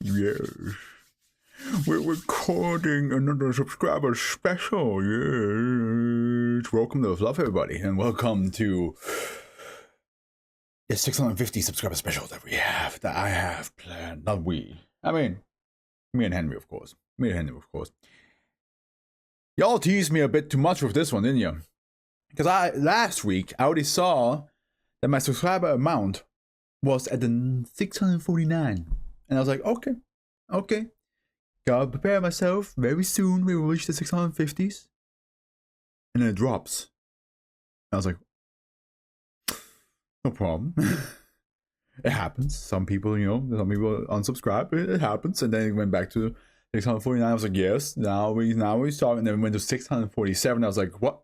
Yes. We're recording another subscriber special. Yes. Welcome to Fluff, everybody, and welcome to the 650 subscriber special that I have planned. Not we. I mean, me and Henry, of course. Y'all teased me a bit too much with this one, didn't you? Because last week I already saw that my subscriber amount was at the 649. And I was like, okay. Gotta prepare myself. Very soon we will reach the 650s. And then it drops. I was like, no problem. It happens. Some people unsubscribe. It happens. And then it went back to 649. I was like, yes, now we start. And then we went to 647. I was like, what?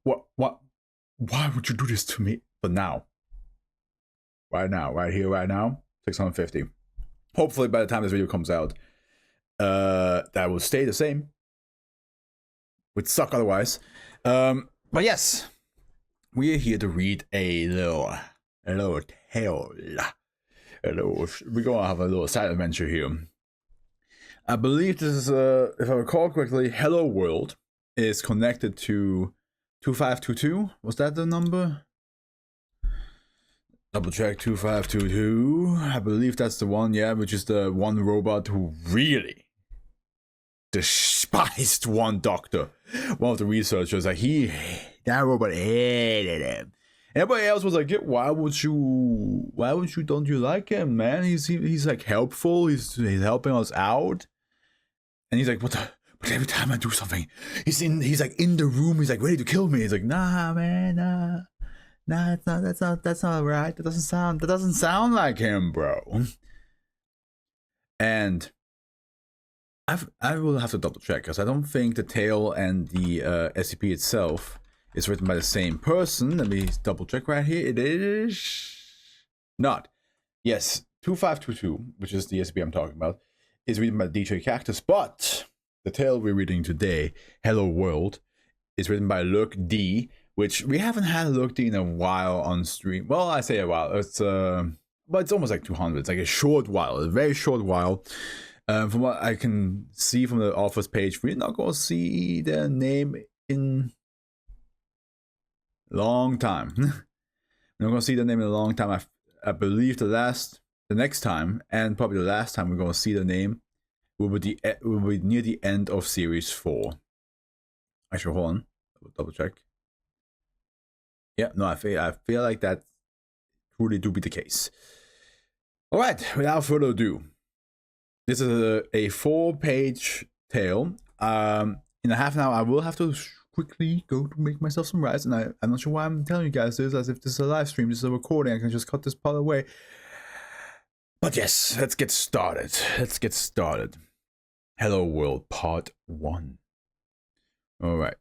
What? Why would you do this to me? But now. Right here, right now, 650. Hopefully by the time this video comes out, that will stay the same. Would suck otherwise. But yes, we are here to read a little tale. We're gonna have a little side adventure here. I believe this is, if I recall correctly, Hello World is connected to 2522. Was that the number? Double check 2522. I believe that's the one, yeah, which is the one robot who really despised one doctor. One of the researchers, like that robot hated him. Everybody else was like, yeah, don't you like him, man? He's like helpful, he's helping us out. And he's like, but every time I do something, he's like in the room, he's like ready to kill me. He's like, nah, man, nah. Nah, that's not right. That doesn't sound like him, bro. And I will have to double check because I don't think the tale and the SCP itself is written by the same person. Let me double check right here. It is not. Yes, 2522, which is the SCP I'm talking about, is written by DJ Cactus, but the tale we're reading today, Hello World, is written by Lurk D, which we haven't had a Lurk D in a while on stream. Well, I say a while. It's but it's almost like 200. It's like a short while, a very short while. From what I can see from the author's page, we're not gonna see their name in a long time. We're not gonna see the name in a long time. I believe the next time, and probably the last time we're gonna see the name will be near the end of series 4. Actually, hold on, double check. Yeah, no, I feel like that truly do be the case. All right, without further ado, this is a 4-page tale. In a half an hour, I will have to quickly go to make myself some rice, and I'm not sure why I'm telling you guys this, as if this is a live stream, this is a recording. I can just cut this part away. But yes, let's get started. Hello World, Part 1. All right.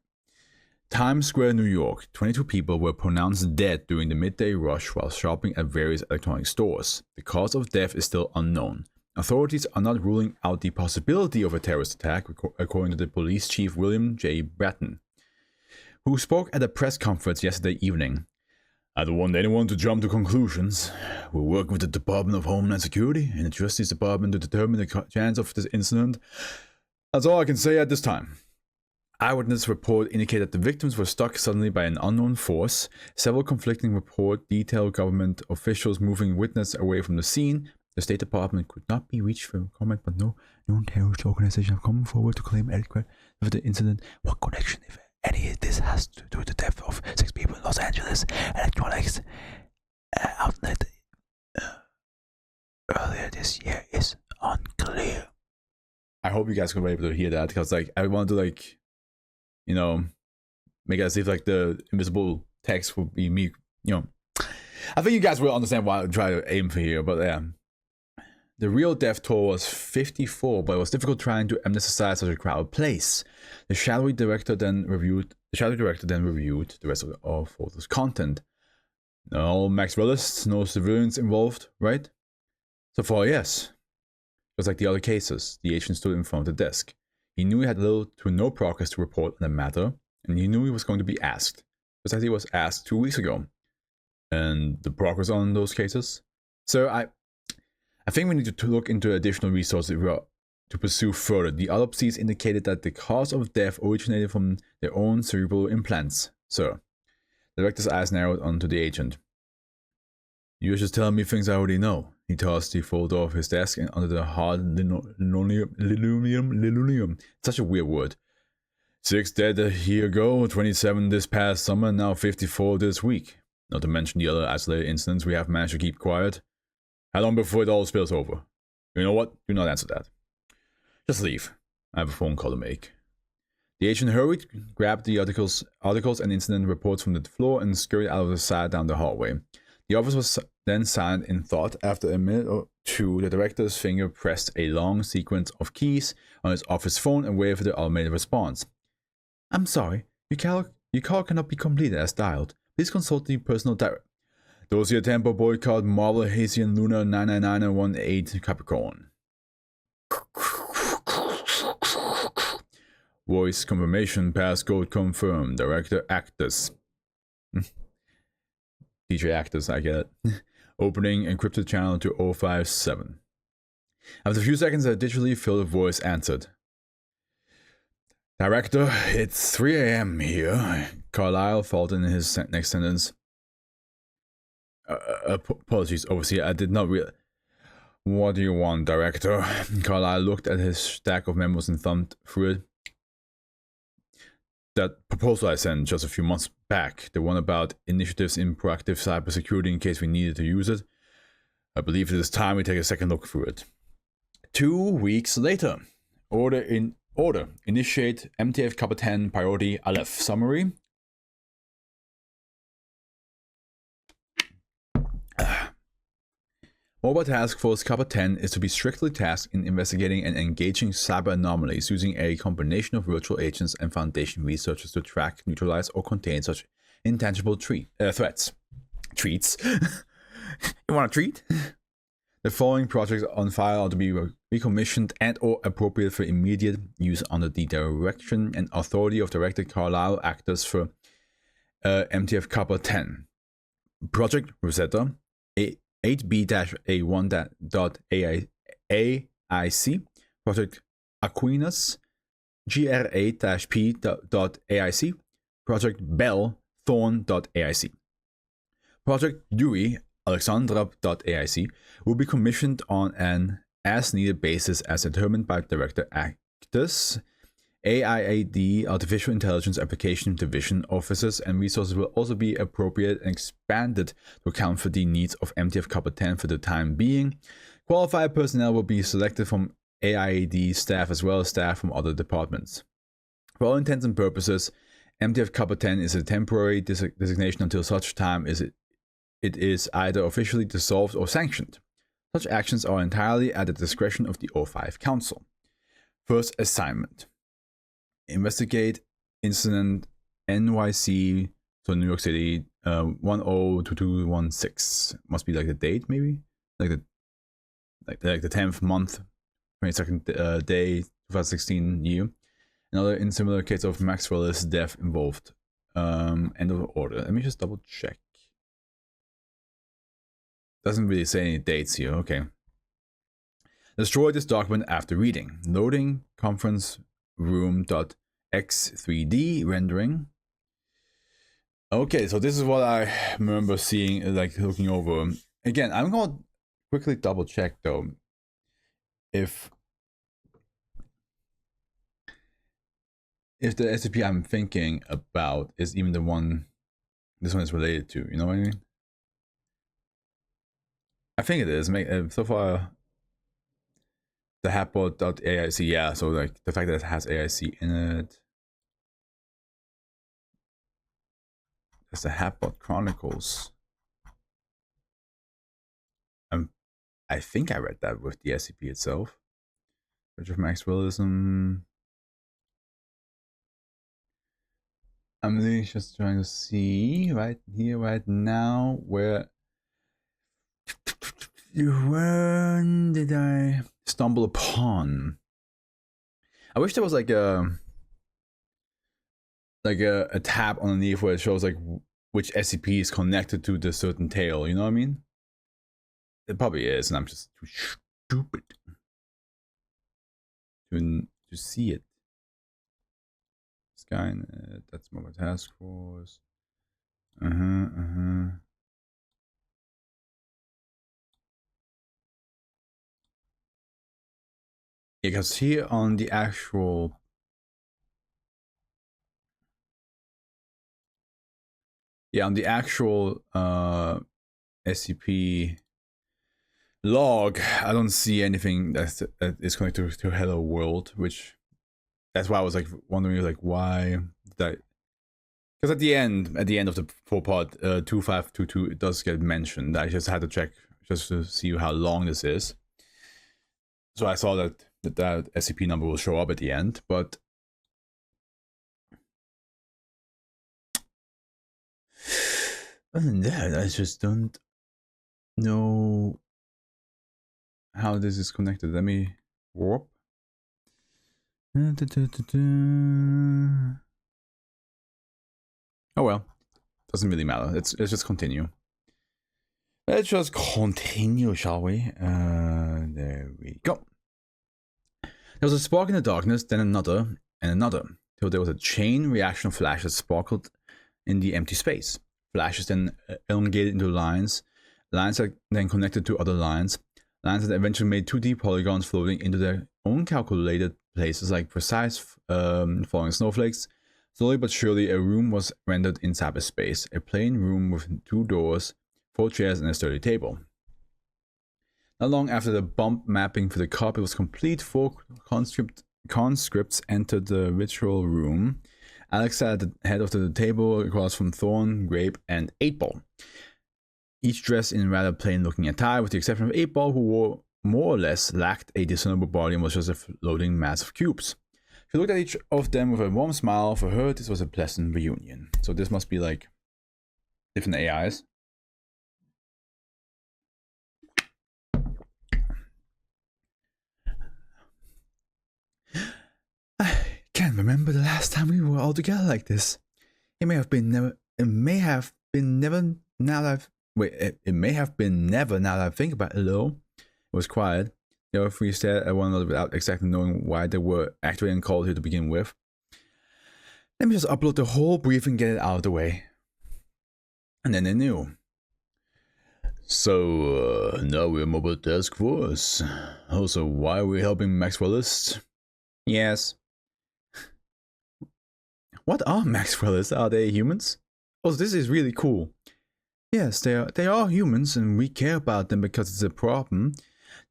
Times Square, New York. 22 people were pronounced dead during the midday rush while shopping at various electronic stores. The cause of death is still unknown. Authorities are not ruling out the possibility of a terrorist attack, according to the police chief William J. Bratton, who spoke at a press conference yesterday evening. I don't want anyone to jump to conclusions. We're working with the Department of Homeland Security and the Justice Department to determine the chance of this incident. That's all I can say at this time. Eyewitness report indicate that the victims were struck suddenly by an unknown force. Several conflicting reports detail government officials moving witness away from the scene. The State Department could not be reached for comment, but no known terrorist organization have come forward to claim any credit for the incident. What connection, if any, this has to do with the death of 6 people in Los Angeles? Electronics outlet earlier this year is unclear. I hope you guys can be able to hear that, because I want to make it as if the invisible text will be me. I think you guys will understand why I'm trying to aim for here, but yeah. The real death toll was 54, but it was difficult trying to anesthetize such a crowded place. The shadowy director then reviewed the rest of the photo's content. No Max Realists, no civilians involved, right? So far, yes. Just like the other cases, the agent stood in front of the desk. He knew he had little to no progress to report on the matter, and he knew he was going to be asked, just as he was asked 2 weeks ago. And the progress on those cases? Sir, I I think we need to look into additional resources to pursue further. The autopsies indicated that the cause of death originated from their own cerebral implants, sir. The director's eyes narrowed onto the agent. You're just telling me things I already know. He tossed the folder off his desk and onto the hard linoleum. Such a weird word. 6 dead a year ago, 27 this past summer, now 54 this week. Not to mention the other isolated incidents we have managed to keep quiet. How long before it all spills over? You know what? Do not answer that. Just leave. I have a phone call to make. The agent hurried, grabbed the articles and incident reports from the floor, and scurried out of the side down the hallway. The office was then silent in thought. After a minute or two, the director's finger pressed a long sequence of keys on his office phone and waited for the automated response. I'm sorry, your call cannot be completed as dialed. Please consult the personal director. Dossier Tempo Boycott Marvel Haitian Lunar 99918 Capricorn. Voice confirmation, passcode confirmed. Director Actus. DJ Actus, I get it. Opening encrypted channel to 057. After a few seconds, a digitally filled voice answered. Director, it's 3 a.m. here. Carlyle faltered in his next sentence. Apologies, Overseer, I did not realize. What do you want, Director? Carlyle looked at his stack of memos and thumbed through it. That proposal I sent just a few months back, the one about initiatives in proactive cybersecurity in case we needed to use it. I believe it is time we take a second look through it. 2 weeks later. Order. Initiate MTF Kappa 10 Priority Aleph. Summary. Mobile Task Force Kappa 10 is to be strictly tasked in investigating and engaging cyber anomalies using a combination of virtual agents and Foundation researchers to track, neutralize, or contain such intangible threats. Treats? You want a treat? The following projects on file are to be recommissioned and or appropriate for immediate use under the direction and authority of Director Carlyle, actors for MTF Kappa 10. Project Rosetta 8B-A1.AIC, Project Aquinas GR8-P.AIC, Project Bell Thorn.AIC. Project Dewey Alexandra.AIC will be commissioned on an as-needed basis as determined by Director Actus. AIAD Artificial Intelligence Application Division officers and resources will also be appropriate and expanded to account for the needs of MTF Kappa 10 for the time being. Qualified personnel will be selected from AIAD staff as well as staff from other departments. For all intents and purposes, MTF Kappa 10 is a temporary designation until such time as it is either officially dissolved or sanctioned. Such actions are entirely at the discretion of the O5 Council. First assignment. Investigate incident NYC, so New York City, 102216. Must be like the date, maybe? Like the 10th month, 22nd day, 2016 year. Another in similar case of Maxwell's death involved. End of order. Let me just double check. Doesn't really say any dates here. Okay. Destroy this document after reading. Loading conference room.x3d rendering. Okay, so this is what I remember seeing, like looking over. Again, I'm gonna quickly double check though if the SCP I'm thinking about is even the one this one is related to. You know what I mean? I think it is. So far, the hatbot.aic, yeah, so like the fact that it has AIC in it. That's the Hatbot Chronicles. I think I read that with the SCP itself. Bridge of Maxwellism. I'm really just trying to see right here, right now, when did I stumble upon? I wish there was like a tab underneath where it shows like which SCP is connected to the certain tale, you know what I mean? It probably is, and I'm just too stupid to see it. Skynet, that's Mobile Task Force. Yeah, because here on the actual SCP log, I don't see anything that is connected to Hello World, which that's why I was like wondering like why that, because at the end of the full part 2522 it does get mentioned. I just had to check just to see how long this is. So I saw that SCP number will show up at the end, but other than that, I just don't know how this is connected. Let me warp. Oh well, doesn't really matter. Let's just continue. Let's just continue, shall we? There we go. There was a spark in the darkness, then another, and another, till there was a chain reaction of flashes that sparkled in the empty space. Flashes then elongated into lines, lines that then connected to other lines, lines that eventually made 2D polygons floating into their own calculated places like precise falling snowflakes. Slowly but surely, a room was rendered in cyberspace, a plain room with 2 doors, 4 chairs, and a sturdy table. Not long after the bump mapping for the carpet was complete, 4 conscripts entered the ritual room. Alex sat at the head of the table across from Thorn, Grape, and 8-Ball. Each dressed in rather plain-looking attire, with the exception of 8-Ball, who wore more or less lacked a discernible body and was just a floating mass of cubes. She looked at each of them with a warm smile. For her, this was a pleasant reunion. So this must be like different AIs. I can't remember the last time we were all together like this. It may have been never. It may have been never. Now that it may have been never. Now that I think about it, though. It was quiet. The other 3 stared at one another without exactly knowing why they were activating called here to begin with. Let me just upload the whole brief and get it out of the way. And then they knew. So, now we're Mobile Task Force. Also, why are we helping Maxwellists? Yes. What are Maxwellists? Are they humans? Oh, this is really cool. Yes, they are humans, and we care about them because it's a problem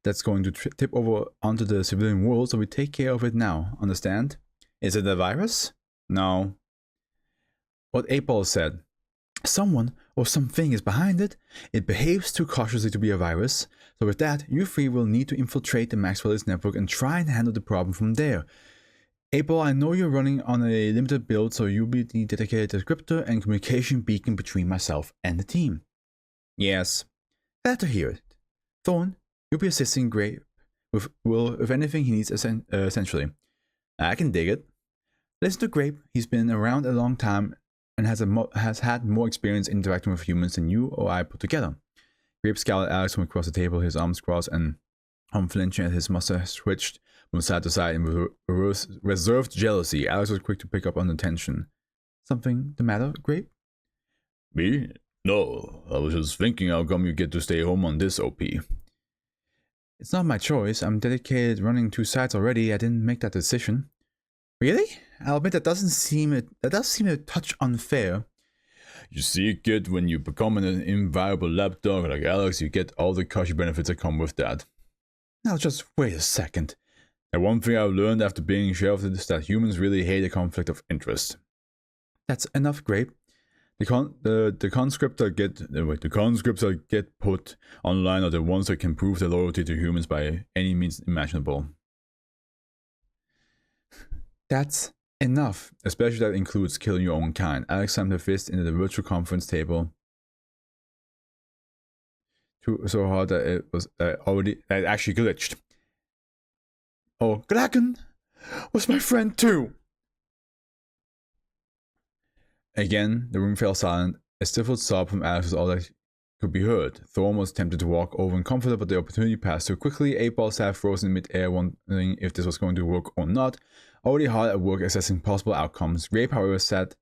that's going to tip over onto the civilian world, so we take care of it now, understand? Is it a virus? No. What 8-Ball said. Someone or something is behind it. It behaves too cautiously to be a virus. So with that, you 3 will need to infiltrate the Maxwellist network and try and handle the problem from there. 8-Ball, I know you're running on a limited build, so you'll be the dedicated descriptor and communication beacon between myself and the team. Yes. Glad to hear it. Thorn, you'll be assisting Grape with anything he needs essentially. I can dig it. Listen to Grape. He's been around a long time and has had more experience interacting with humans than you or I put together. Grape scowled at Alex from across the table, his arms crossed and unflinching as his mustache twitched from side to side in reserved jealousy. Alex was quick to pick up on the tension. Something the matter, Grape? Me? No, I was just thinking how come you get to stay home on this OP. It's not my choice. I'm dedicated running 2 sites already. I didn't make that decision. Really? I'll admit that does seem a touch unfair. You see, kid, when you become an inviolable lapdog like Alex, you get all the cushy benefits that come with that. Now just wait a second. And one thing I've learned after being sheriff is that humans really hate a conflict of interest. That's enough, Grape. The conscripts that get put online are the ones that can prove their loyalty to humans by any means imaginable. That's enough, especially that includes killing your own kind. Alex slammed her fist into the virtual conference table so hard that it actually glitched. Oh, Glacken was my friend too. Again, the room fell silent. A stifled sob from Alex was all that could be heard. Thorn was tempted to walk over and comfort her, but the opportunity passed too quickly. 8-Ball sat frozen in mid-air, wondering if this was going to work or not. Already hard at work assessing possible outcomes. Grape, however, sat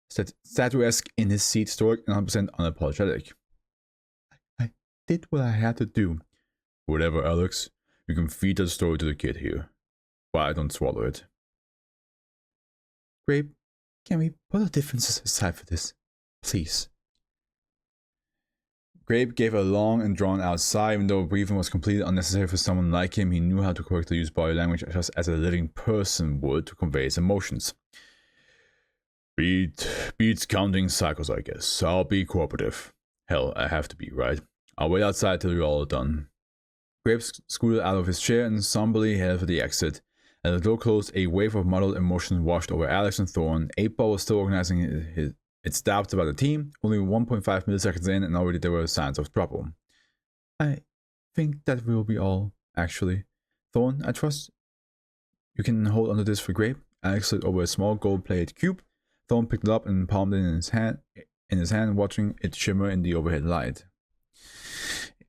statuesque in his seat, stoic and 100% unapologetic. I did what I had to do. Whatever, Alex. You can feed that story to the kid here. But I don't swallow it. Grape, can we put our differences aside for this? Please. Grape gave a long and drawn-out sigh. Even though breathing was completely unnecessary for someone like him, he knew how to correctly use body language just as a living person would to convey his emotions. Beats counting cycles, I guess. I'll be cooperative. Hell, I have to be, right? I'll wait outside till you're all done. Grape scooted out of his chair and somberly headed for the exit. As the door closed, a wave of muddled emotions washed over Alex and Thorn. 8-Ball was still organizing its doubts about the team, only 1.5 milliseconds in, and already there were signs of trouble. I think that will be all, actually. Thorn, I trust you can hold onto this for Grape. Alex slid over a small gold-plated cube. Thorn picked it up and palmed it in his hand, watching it shimmer in the overhead light.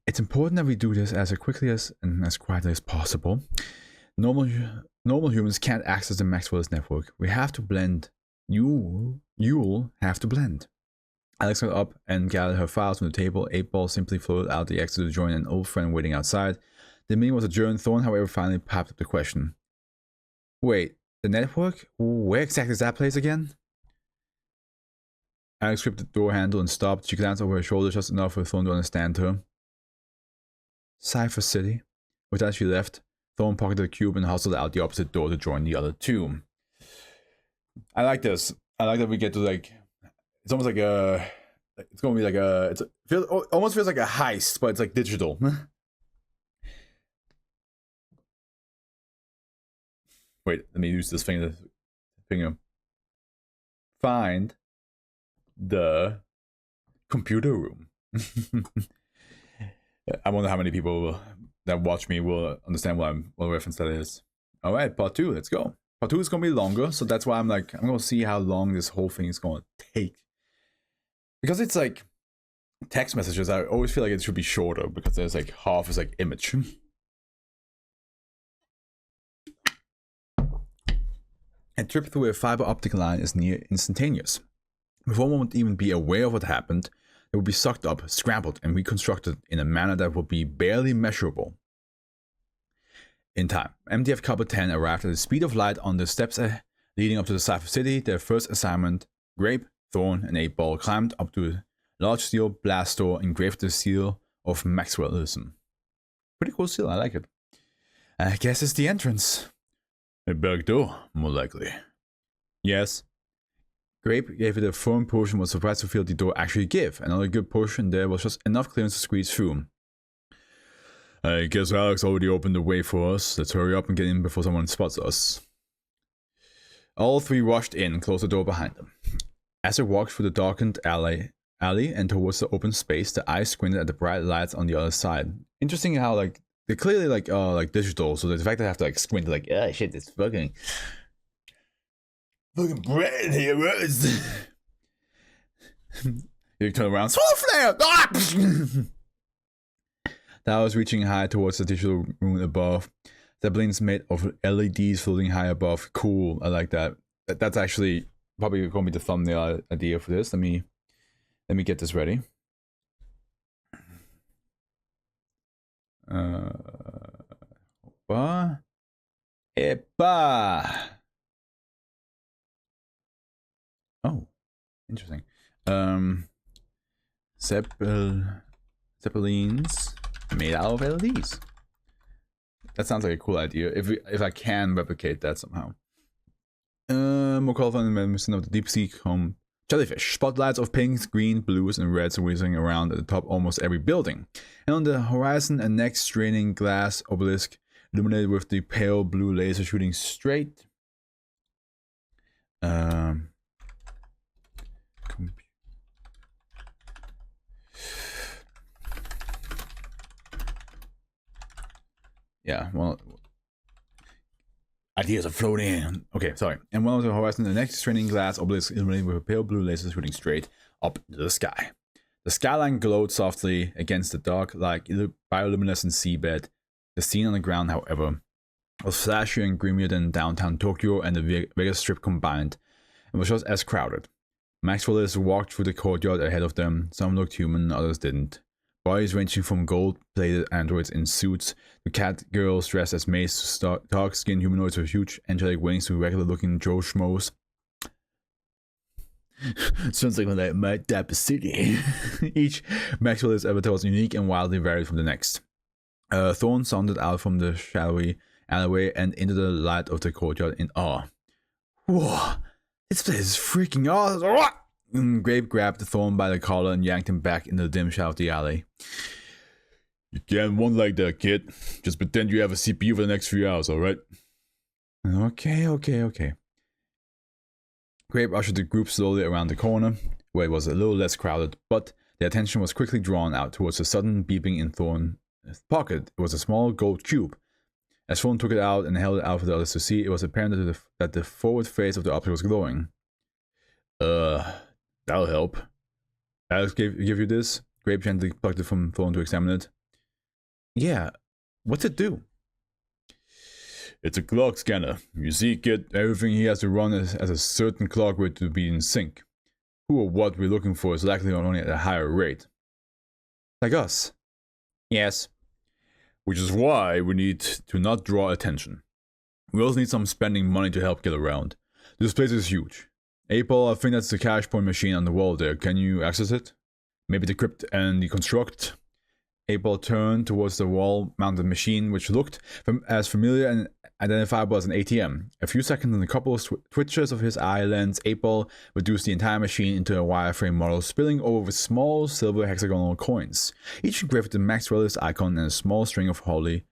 It's important that we do this as quickly and as quietly as possible. Normal humans can't access the Maxwell's network. We have to blend. You'll have to blend. Alex got up and gathered her files from the table. 8-Ball simply floated out the exit to join an old friend waiting outside. The meeting was adjourned. Thorn, however, finally popped up the question. Wait, the network? Where exactly is that place again? Alex gripped the door handle and stopped. She glanced over her shoulder just enough for Thorn to understand her. Cypher City. With that, she left. Thorn pocketed the cube and hustled out the opposite door to join the other two. I like this. I like that we get to like. It's almost like a. It's gonna be like a. Almost feels like a heist, but it's like digital. Wait, let me use this finger. Find the computer room. I wonder how many people that watch me will understand what reference that is. All right, part 2, let's go. Part 2 is gonna be longer, so that's why I'm gonna see how long this whole thing is gonna take. Because it's like text messages, I always feel like it should be shorter because there's like half is like image. A trip through a fiber optic line is near instantaneous. Before one would even be aware of what happened, it would be sucked up, scrambled, and reconstructed in a manner that would be barely measurable. In time, MDF Copper 10 arrived at the speed of light on the steps leading up to the Cypher City. Their first assignment, Grape, Thorn, and 8-Ball climbed up to a large steel blast door engraved with the seal of Maxwellism. Pretty cool seal, I like it. I guess it's the entrance. A back door, more likely. Yes. Grape gave it a firm push and was surprised to feel the door actually give. Another good push, and there was just enough clearance to squeeze through. I guess Alex already opened the way for us. Let's hurry up and get in before someone spots us. All three rushed in and closed the door behind them. As they walked through the darkened alley and towards the open space, the eyes squinted at the bright lights on the other side. Interesting how like they're clearly like digital, so the fact that I have to like squint like, oh shit, it's fucking bright here. You turn around, solar flare! Ah! That was reaching high towards the digital room above. Zeppelins made of LEDs floating high above. Cool, I like that. That's actually probably going to be the thumbnail idea for this. Let me get this ready. Epa! Oh, interesting. Zeppelins made out of LEDs. That sounds like a cool idea. If I can replicate that somehow. More colorful than reminiscent of the deep sea jellyfish. Spotlights of pinks, greens, blues, and reds whizzing around at the top almost every building. And on the horizon, a next straining glass obelisk illuminated with the pale blue laser shooting straight. Yeah, well, ideas are floating in. Okay, sorry. And one of the horizon, the next straining glass obelisk illuminated with a pale blue laser shooting straight up into the sky. The skyline glowed softly against the dark, like bioluminescent seabed. The scene on the ground, however, was flashier and grimmier than downtown Tokyo and the Vegas Strip combined, and was just as crowded. Maxwellists walked through the courtyard ahead of them. Some looked human, others didn't. Bodies ranging from gold-plated androids in suits to cat girls dressed as maids to dark-skinned humanoids with huge angelic wings to regular-looking Joe Schmoes. Sounds like my type of city. Each Maxwellist avatar was unique and wildly varied from the next. Thorn sounded out from the shadowy alleyway and into the light of the courtyard in awe. Whoa! This place is freaking awesome! Grape grabbed Thorn by the collar and yanked him back into the dim shadow of the alley. You can't want like that, kid. Just pretend you have a CPU for the next few hours, alright? Okay. Grape ushered the group slowly around the corner, where it was a little less crowded, but their attention was quickly drawn out towards a sudden beeping in Thorn's pocket. It was a small gold cube. As Thorn took it out and held it out for the others to see, it was apparent that the forward face of the object was glowing. That'll help. Alex give you this? Grape gently plucked it from Thorn to examine it. Yeah, what's it do? It's a clock scanner. You see, kid, everything he has to run has a certain clock rate to be in sync. Who or what we're looking for is likely only at a higher rate. Like us? Yes. Which is why we need to not draw attention. We also need some spending money to help get around. This place is huge. April, I think that's the cash point machine on the wall there. Can you access it? Maybe decrypt and deconstruct? April turned towards the wall-mounted machine, which looked as familiar and identifiable as an ATM. A few seconds and a couple of twitches of his eye lens, April reduced the entire machine into a wireframe model, spilling over with small silver hexagonal coins, each engraved with the Maxwellist icon and a small string of holly.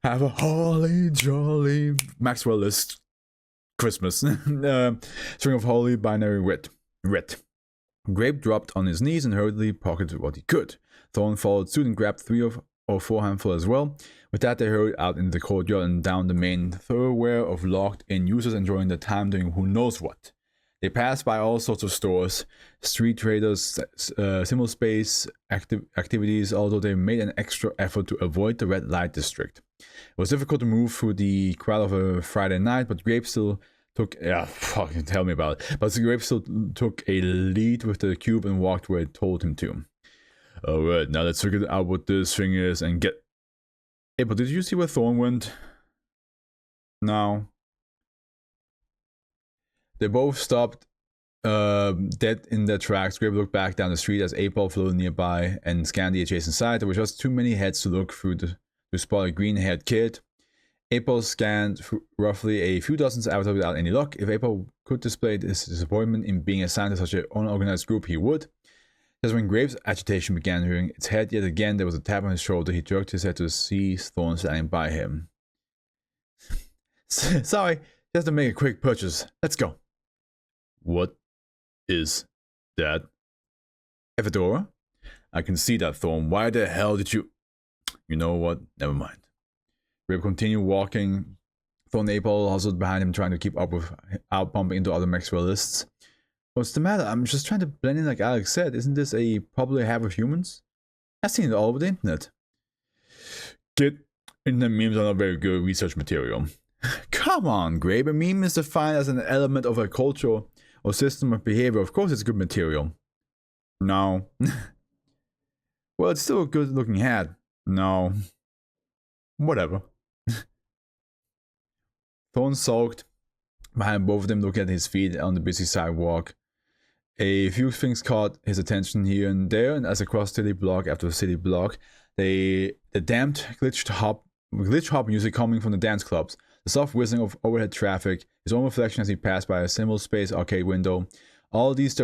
Have a holly jolly Maxwellist Christmas. String of holy binary writ. Grape dropped on his knees and hurriedly pocketed what he could. Thorn followed suit and grabbed 3 or 4 handfuls as well. With that, they hurried out into the courtyard and down the main thoroughfare of locked-in users enjoying their time doing who knows what. They passed by all sorts of stores, street traders, symbol space activities, although they made an extra effort to avoid the red light district. It was difficult to move through the crowd of a Friday night, but Grape still took a lead with the cube and walked where it told him to. Alright, now let's figure out what this thing is and get... Hey, but did you see where Thorn went? No. They both stopped dead in their tracks. Grape looked back down the street as April flew nearby and scanned the adjacent side. There were just too many heads to look through to spot a green-haired kid. April scanned roughly a few dozen avatars without any luck. If April could display his disappointment in being assigned to such an unorganized group, he would. Just when Grape's agitation began rearing its head yet again, there was a tap on his shoulder. He jerked his head to see Thorn standing by him. Sorry, just to make a quick purchase. Let's go. What is that? A fedora? I can see that, Thorn. Why the hell did you... You know what? Never mind. Grape continued walking. Thorn and April hustled behind him, trying to keep up without bumping into other Maxwellists. What's the matter? I'm just trying to blend in like Alex said. Isn't this a probably half of humans? I've seen it all over the internet. Kid, internet memes are not very good research material. Come on, Grape. A meme is defined as an element of a culture or system of behavior. Of course it's good material. No. Well, it's still a good looking hat. No. Whatever. Thorn sulked behind both of them, looking at his feet on the busy sidewalk. A few things caught his attention here and there, and as across city block after city block, the damped glitch hop music coming from the dance clubs, the soft whistling of overhead traffic, his own reflection as he passed by a symbol space arcade window. All these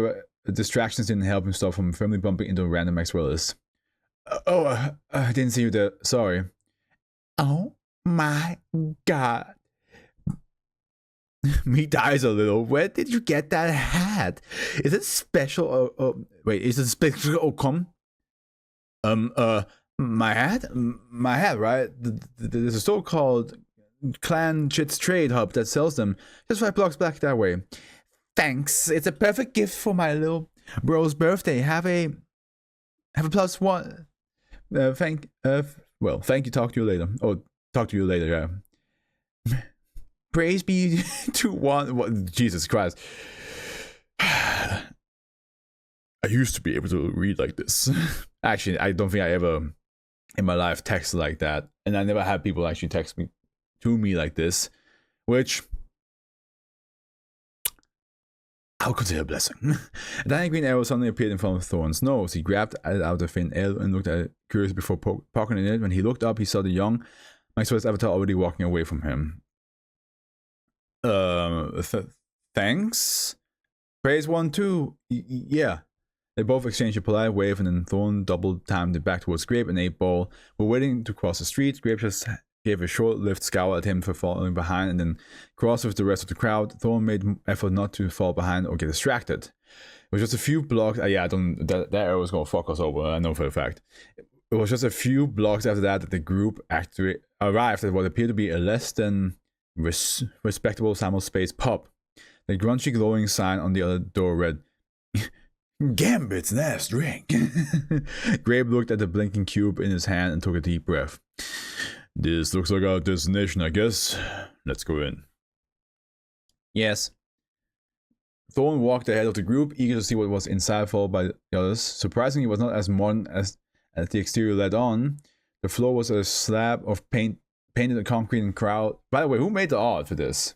distractions didn't help him stop from firmly bumping into a random Maxwellist. I didn't see you there. Sorry. Oh my god. Me dies a little. Where did you get that hat? Is it special? Wait, is it special? Oh, come. My hat? My hat, right? There's a store called Clan Chit's Trade Hub that sells them just 5 blocks back that way. Thanks. It's a perfect gift for my little Bro's birthday. Have a +1. Thank you. Talk to you later. Oh, talk to you later. Yeah. Praise be to one. What? Jesus Christ. I used to be able to read like this. Actually, I don't think I ever in my life texted like that, and I never had people actually text me to me like this, which I would consider a blessing. A tiny green arrow suddenly appeared in front of Thorn's nose. He grabbed it out of thin air and looked at it curiously before poking it in. When he looked up, he saw the young Maxwell's avatar already walking away from him. Thanks? Praise 1 too. Yeah. They both exchanged a polite wave, and then Thorn double-timed it back towards Grape and 8-Ball were waiting to cross the street. Grape just gave a short-lived scowl at him for falling behind and then crossed with the rest of the crowd. Thorn made an effort not to fall behind or get distracted. It was just a few blocks. That arrow was going to fuck us over, I know for a fact. It was just a few blocks after that the group actually arrived at what appeared to be a less than respectable Samuel Space pub. The grungy glowing sign on the other door read, Gambit's last drink. Grape looked at the blinking cube in his hand and took a deep breath. This looks like our destination, I guess. Let's go in. Yes. Thorn walked ahead of the group, eager to see what was inside, followed by the others. Surprisingly, it was not as modern as the exterior led on. The floor was a slab of painted concrete and crowd. By the way, who made the art for this?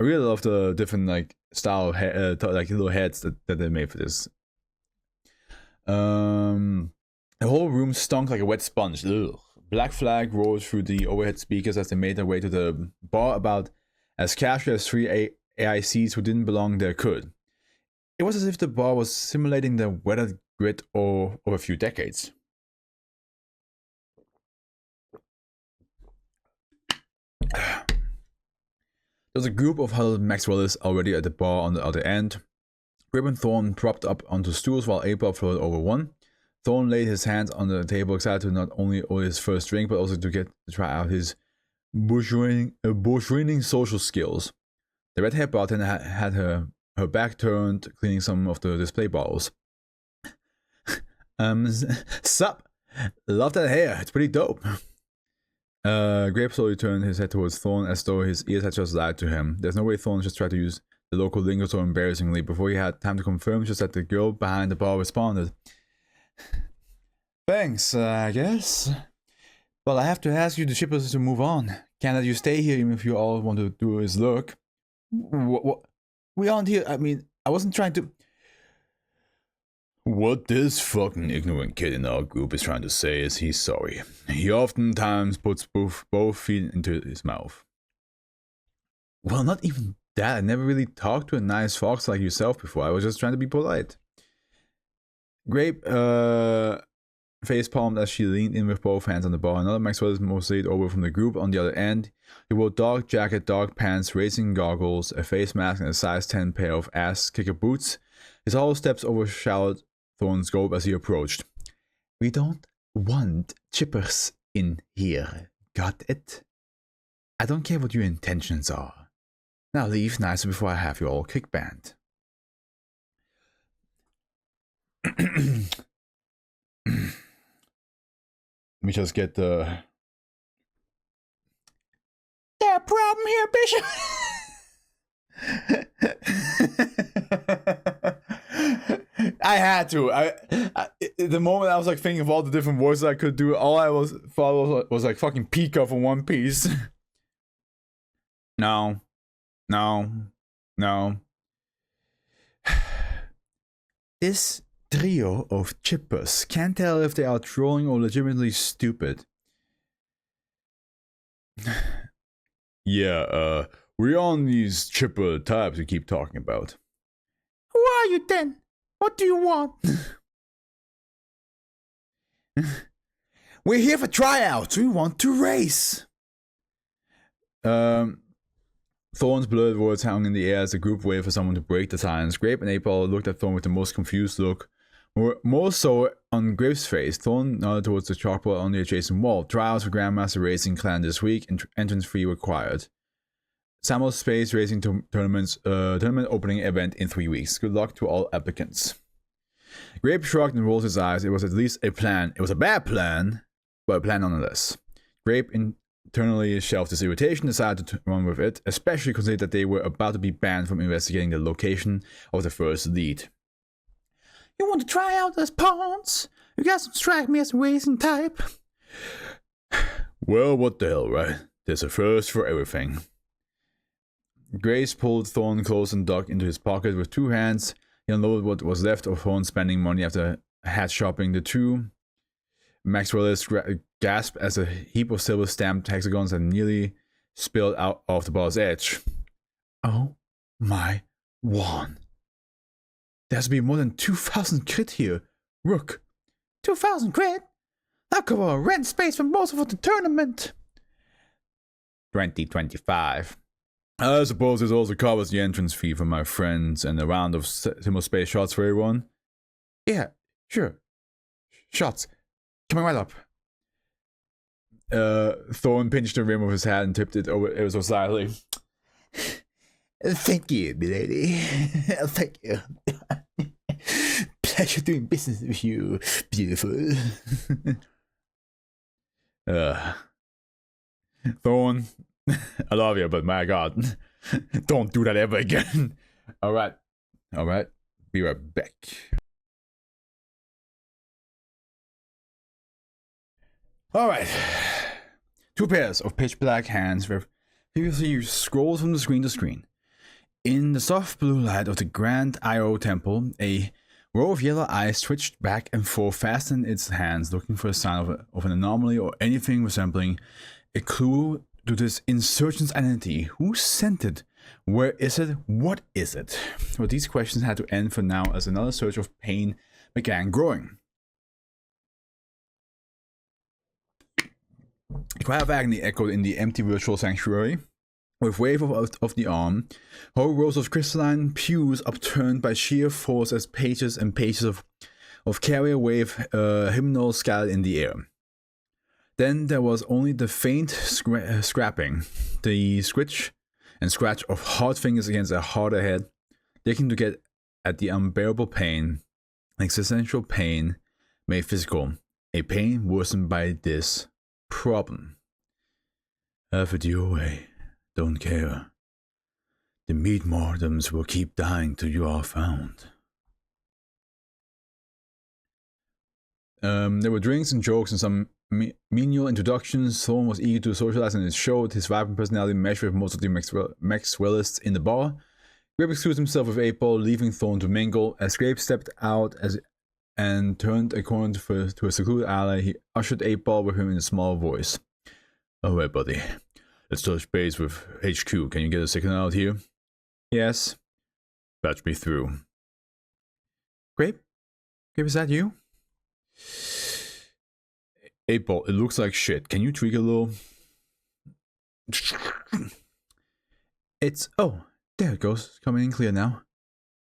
I really love the different style little heads that they made for this. The whole room stunk like a wet sponge. Ugh. Black flag roared through the overhead speakers as they made their way to the bar, about as casually as 3 AICs who didn't belong there could. It was as if the bar was simulating the weathered grit of a few decades. There was a group of huddled Maxwellists already at the bar on the other end. Grip and Thorn propped up onto stools while April floated over one. Thorn laid his hands on the table, excited to not only order his first drink, but also to get to try out his bourgeoising social skills. The red-haired bartender had her back turned, cleaning some of the display bottles. Sup? Love that hair. It's pretty dope. Grape slowly turned his head towards Thorn as though his ears had just lied to him. There's no way Thorn just tried to use the local lingo so embarrassingly. Before he had time to confirm, just that the girl behind the bar responded. Thanks, I guess. Well, I have to ask you the shippers to move on. Can't let you stay here even if you all want to do is look. What? We aren't here. I mean, I wasn't trying to... What this fucking ignorant kid in our group is trying to say is he's sorry. He oftentimes puts both feet into his mouth. Well, not even that. I never really talked to a nice fox like yourself before. I was just trying to be polite. Grape face palmed as she leaned in with both hands on the bar. Another Maxwell is mostly over from the group on the other end. He wore dark jacket, dark pants, racing goggles, a face mask, and a size 10 pair of ass-kicker boots. His hollow steps overshadowed Thorn's scope as he approached. We don't want chippers in here. Got it? I don't care what your intentions are. Now leave nicer before I have you all kick-banned. Let me just get the... There a problem here, Bishop? I had to. The moment I was like thinking of all the different voices I could do, all I thought was like fucking Pika from One Piece. No. This trio of chippers can't tell if they are trolling or legitimately stupid. Yeah, we're on these chipper types we keep talking about. Who are you then? What do you want? We're here for tryouts. We want to race. Thorn's blurred words hung in the air as the group waited for someone to break the silence. Grape and April looked at Thorn with the most confused look. More so on Grape's face. Thorn nodded towards the chalkboard on the adjacent wall. Tryouts for Grandmaster Racing Clan this week. Entrance fee required. Samuel Space Racing Tournament opening event in 3 weeks. Good luck to all applicants. Grape shrugged and rolled his eyes. It was at least a plan. It was a bad plan, but a plan nonetheless. Grape internally shelved his irritation, decided to run with it, especially considering that they were about to be banned from investigating the location of the first lead. You want to try out as pawns? You guys don't strike me as a racing type. Well, what the hell, right? There's a first for everything. Grace pulled Thorn close and dug into his pocket with 2 hands. He unloaded what was left of Thorn spending money after hat shopping the 2. Maxwell's gasped as a heap of silver stamped hexagons had nearly spilled out off the bar's edge. Oh my wand. There has to be more than 2,000 crit here. Rook. 2,000 crit? That'll cover a rent space for most of the tournament. 2025. I suppose this also covers the entrance fee for my friends and a round of simple space shots for everyone. Yeah, sure. Shots. Coming right up. Thorn pinched the rim of his hat and tipped it over ever so slightly. Thank you, milady. Thank you. Pleasure doing business with you, beautiful. Thorn, I love you, but my god, don't do that ever again. Alright, be right back. Alright, 2 pairs of pitch black hands where previously you scrolled from the screen to screen. In the soft blue light of the Grand Io Temple, a row of yellow eyes twitched back and forth, fastened in its hands, looking for a sign of an anomaly or anything resembling a clue to this insurgent's identity. Who sent it? Where is it? What is it? Well, these questions had to end for now as another surge of pain began growing. A cry of agony echoed in the empty virtual sanctuary. With wave of the arm, whole rows of crystalline pews upturned by sheer force as pages and pages of carrier wave hymnals scattered in the air. Then there was only the faint scrapping, the scritch and scratch of hard fingers against a harder head, digging to get at the unbearable pain, an existential pain made physical, a pain worsened by this problem. Have it your way. Don't care. The meat mortems will keep dying till you are found. There were drinks and jokes and some menial introductions. Thorn was eager to socialize and it showed. His vibrant personality meshed with most of the Maxwellists in the bar. Grape excused himself with 8-Ball, leaving Thorn to mingle. As Grape stepped out and turned a corner to a secluded alley, he ushered 8-Ball with him in a small voice. Alright, buddy. Let's touch base with HQ. Can you get a signal out here? Yes. Patch me through. Grape? Grape, is that you? 8-Ball, it looks like shit. Can you tweak a little? It's... Oh, there it goes. Coming in clear now.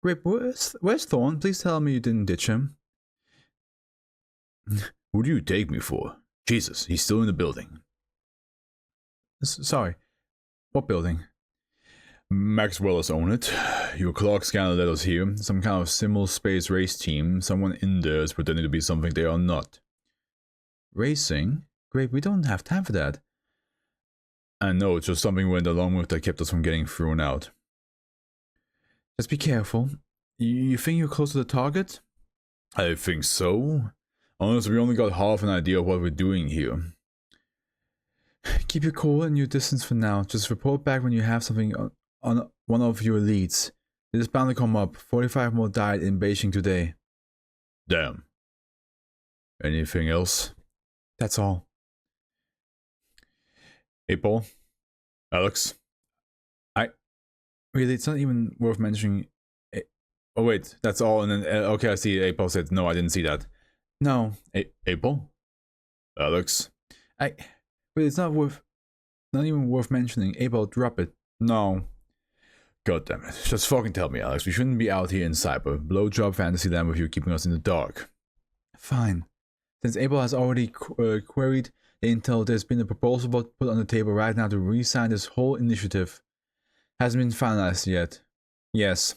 Grape, where's Thorn? Please tell me you didn't ditch him. Who do you take me for? Jesus, he's still in the building. Sorry. What building? Maxwell's own it. Your clock scanner let us hear. Some kind of simul space race team. Someone in there is pretending to be something they are not. Racing? Great, we don't have time for that. I know, it's just something went along with that kept us from getting thrown out. Just be careful. You think you're close to the target? I think so. Honestly, we only got half an idea of what we're doing here. Keep your cool and your distance for now. Just report back when you have something on one of your leads. It is bound to come up. 45 more died in Beijing today. Damn. Anything else? That's all. 8-Ball? Alex? Really, it's not even worth mentioning. Oh wait, that's all, and then, okay, I see 8-Ball said, no, I didn't see that. No. 8-Ball? Alex? But it's not even worth mentioning. 8-Ball, drop it. No. God damn it. Just fucking tell me, Alex. We shouldn't be out here in cyber. Blowjob fantasy land with you keeping us in the dark. Fine. Since 8-Ball has already queried the intel, there's been a proposal put on the table right now to re-sign this whole initiative. Hasn't been finalized yet. Yes.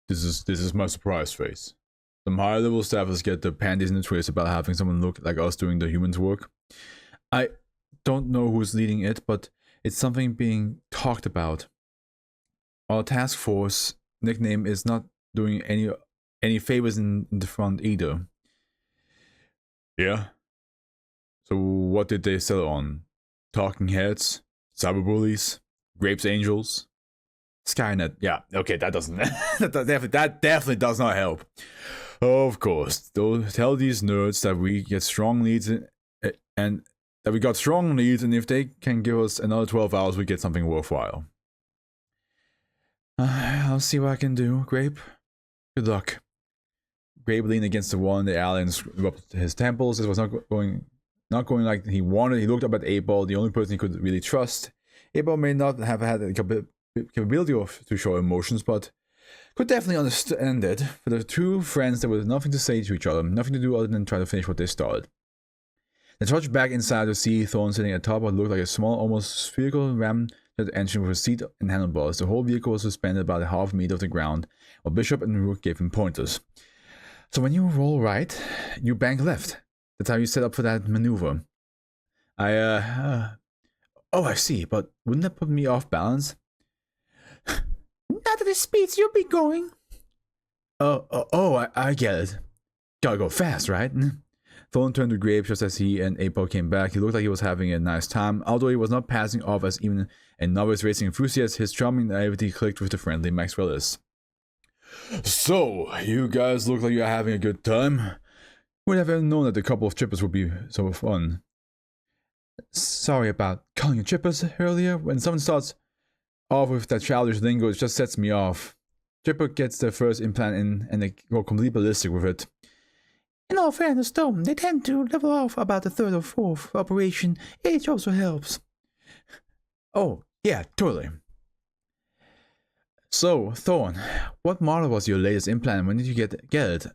This is my surprise face. Some higher level staffers get the panties in the twist about having someone look like us doing the humans' work. I don't know who's leading it, but it's something being talked about. Our task force nickname is not doing any favors in the front either. Yeah. So what did they settle on? Talking heads, cyberbullies, Grapes Angels, Skynet. Yeah, okay, that doesn't. that definitely does not help. Of course, they'll tell these nerds that we get strong leads and that we got strong leads, and if they can give us another 12 hours, we get something worthwhile. I'll see what I can do, Grape. Good luck. Grape leaned against the wall in the alley and rubbed his temples. This was not going like he wanted. He looked up at 8-Ball, the only person he could really trust. 8-Ball may not have had the capability to show emotions, but could definitely understand it. For the two friends, there was nothing to say to each other, nothing to do other than try to finish what they started. They trudged back inside to see Thorn sitting at the top of what looked like a small, almost spherical ramjet engine with a seat and handlebars. The whole vehicle was suspended about a half meter off the ground, while Bishop and Rook gave him pointers. So when you roll right, you bank left. That's how you set up for that maneuver. Oh, I see, but wouldn't that put me off balance? Not at the speeds you'll be going. I get it. Gotta go fast, right? Thorn turned to Grape just as he and 8-Ball came back. He looked like he was having a nice time. Although he was not passing off as even a novice racing enthusiast, his charming naivety clicked with the friendly Maxwellis. So, you guys look like you're having a good time. Would have ever known that a couple of trippers would be so fun. Sorry about calling you trippers earlier. When someone starts off with that childish lingo, it just sets me off. Tripper gets their first implant in and they go completely ballistic with it. In all fairness though, they tend to level off about the third or fourth operation. Age also helps. Oh, yeah, totally. So, Thorn, what model was your latest implant? When did you get it?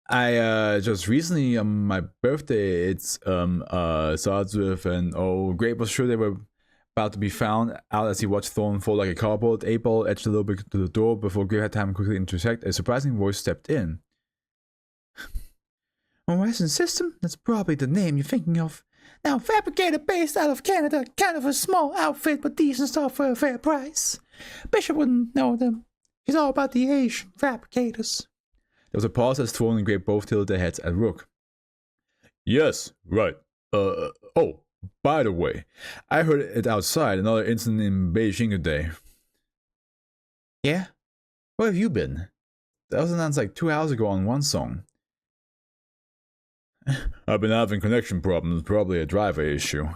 I just recently on my birthday, it's starts with an Grape was sure they were about to be found out as he watched Thorn fall like a cardboard. 8-Ball edged a little bit to the door before Grape had time to quickly intersect. A surprising voice stepped in. Western System? That's probably the name you're thinking of. Now, fabricator based out of Canada, kind of a small outfit, but decent stuff for a fair price. Bishop wouldn't know them. He's all about the Asian fabricators. There was a pause as Thorn and Grape both tilted their heads at Rook. Yes, right. Oh, by the way, I heard it outside, another incident in Beijing today. Yeah? Where have you been? That was announced like 2 hours ago on one song. I've been having connection problems, probably a driver issue.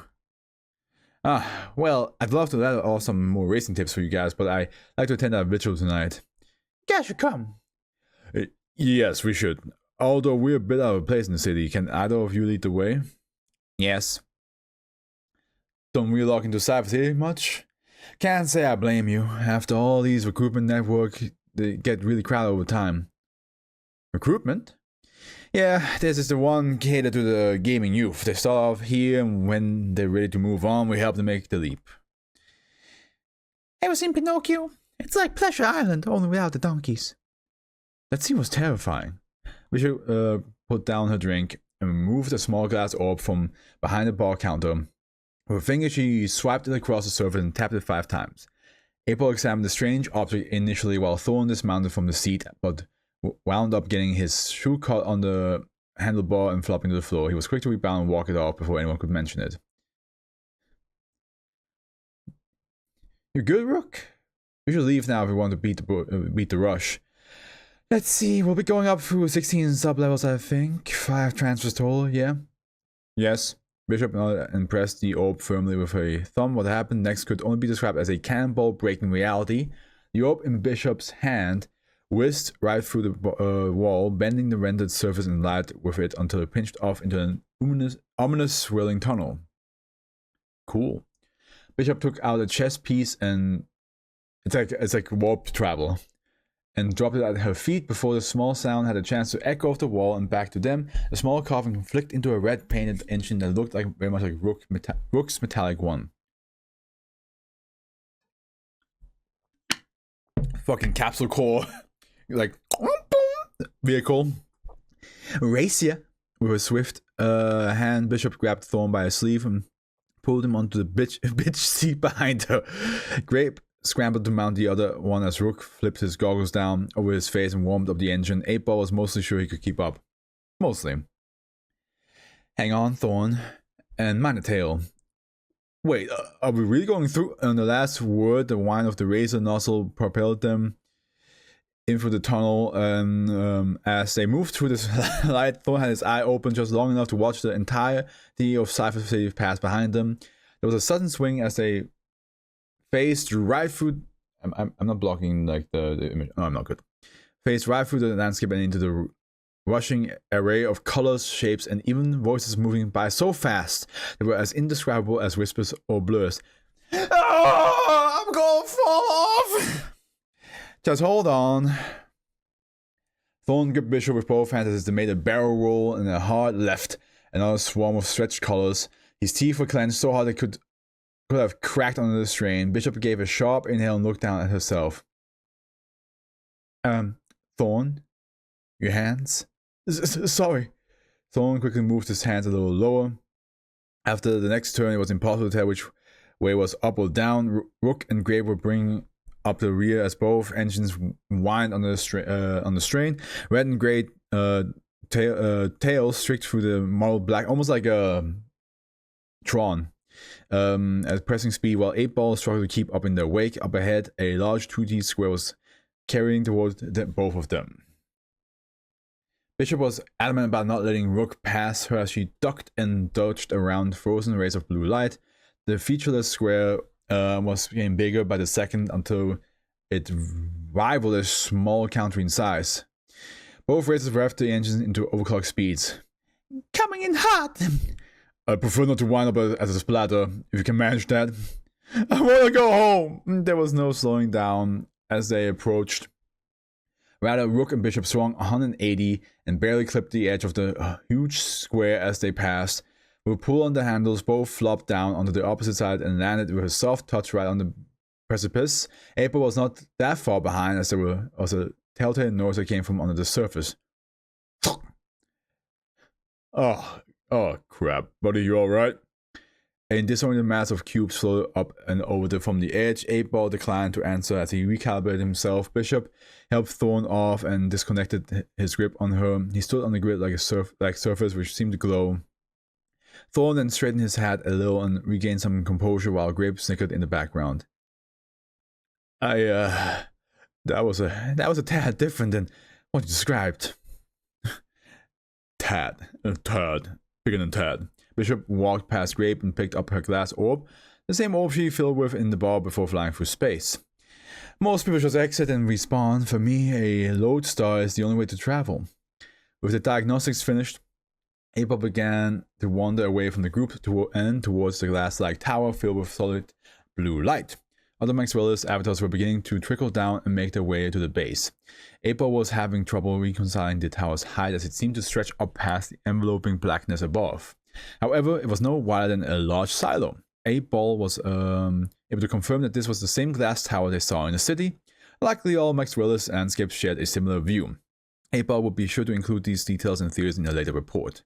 Well, I'd love to let off some more racing tips for you guys, but I'd like to attend that vigil tonight. You guys should come. Yes, we should. Although we're a bit out of place in the city, can either of you lead the way? Yes. Don't relog into Cyber City much? Can't say I blame you. After all these recruitment networks, they get really crowded over time. Recruitment? Yeah, this is the one catered to the gaming youth. They start off here, and when they're ready to move on, we help them make the leap. Ever seen Pinocchio? It's like Pleasure Island, only without the donkeys. That scene was terrifying. Bishop put down her drink and removed a small glass orb from behind the bar counter. With her finger, she swiped it across the surface and tapped it 5 times. 8-Ball examined the strange object initially while Thorn dismounted from the seat, but wound up getting his shoe caught on the handlebar and flopping to the floor. He was quick to rebound and walk it off before anyone could mention it. You good, Rook? We should leave now if we want to beat the rush. Let's see, we'll be going up through 16 sub-levels, I think. 5 transfers total, yeah? Yes. Bishop nodded and pressed the orb firmly with her thumb. What happened next could only be described as a cannonball breaking reality. The orb in Bishop's hand whizzed right through the wall, bending the rendered surface in light with it until it pinched off into an ominous swirling tunnel. Cool. Bishop took out a chess piece and it's like warp travel, and dropped it at her feet before the small sound had a chance to echo off the wall and back to them. A small carving flicked into a red painted engine that looked like very much like Rook's metallic one. Fucking capsule core. like vehicle. Racia, with a swift hand, Bishop grabbed Thorn by his sleeve and pulled him onto the bitch seat behind her. Grape scrambled to mount the other one as Rook flipped his goggles down over his face and warmed up the engine. 8-Ball was mostly sure he could keep up. Mostly. Hang on, Thorn. And mind the tail. Wait, are we really going through? On the last word, the whine of the razor nozzle propelled them in through the tunnel. As they moved through this light, Thorn had his eye open just long enough to watch the entirety of Cypher City pass behind them. There was a sudden swing as they faced right through. I'm not blocking like the image. No, I'm not good. Faced right through the landscape and into the rushing array of colors, shapes, and even voices moving by so fast they were as indescribable as whispers or blurs. Oh, I'm gonna fall off! Just hold on. Thorn gripped Bishop with both hands as they made a barrel roll and a hard left. Another swarm of stretched colors. His teeth were clenched so hard they could have cracked under the strain. Bishop gave a sharp inhale and looked down at herself. Thorn? Your hands? Sorry. Thorn quickly moved his hands a little lower. After the next turn, it was impossible to tell which way was up or down. Rook and Grape were bringing up the rear as both engines whined on the strain. Red and gray tails streaked through the mottled black, almost like a Tron. At pressing speed, while 8-Ball struggled to keep up in their wake. Up ahead, a large 2D square was carrying towards both of them. Bishop was adamant about not letting Rook pass her as she ducked and dodged around frozen rays of blue light. The featureless square was getting bigger by the second until it rivaled a small counter in size. Both races revved the engines into overclock speeds. Coming in hot! I prefer not to wind up as a splatter, if you can manage that. I wanna go home! There was no slowing down as they approached. Rather, Rook and Bishop swung 180 and barely clipped the edge of the huge square as they passed. With a pull on the handles, both flopped down onto the opposite side and landed with a soft touch right on the precipice. 8-Ball was not that far behind as there was a telltale noise that came from under the surface. Oh crap, buddy, you alright? A disoriented mass of cubes floated up and over from the edge. 8-Ball declined to answer as he recalibrated himself. Bishop helped Thorn off and disconnected his grip on her. He stood on the grid like a surface which seemed to glow. Thorn then straightened his hat a little and regained some composure while Grape snickered in the background. That was a tad different than what you described. Tad. Bigger than Tad. Bishop walked past Grape and picked up her glass orb, the same orb she filled with in the bar before flying through space. Most people just exit and respawn. For me, a lodestar is the only way to travel. With the diagnostics finished, 8-Ball began to wander away from the group and towards the glass-like tower filled with solid blue light. Other Maxwellist avatars were beginning to trickle down and make their way to the base. 8-Ball was having trouble reconciling the tower's height as it seemed to stretch up past the enveloping blackness above. However, it was no wider than a large silo. 8-Ball was able to confirm that this was the same glass tower they saw in the city. Likely all Maxwellist landscapes shared a similar view. 8-Ball would be sure to include these details and theories in a later report.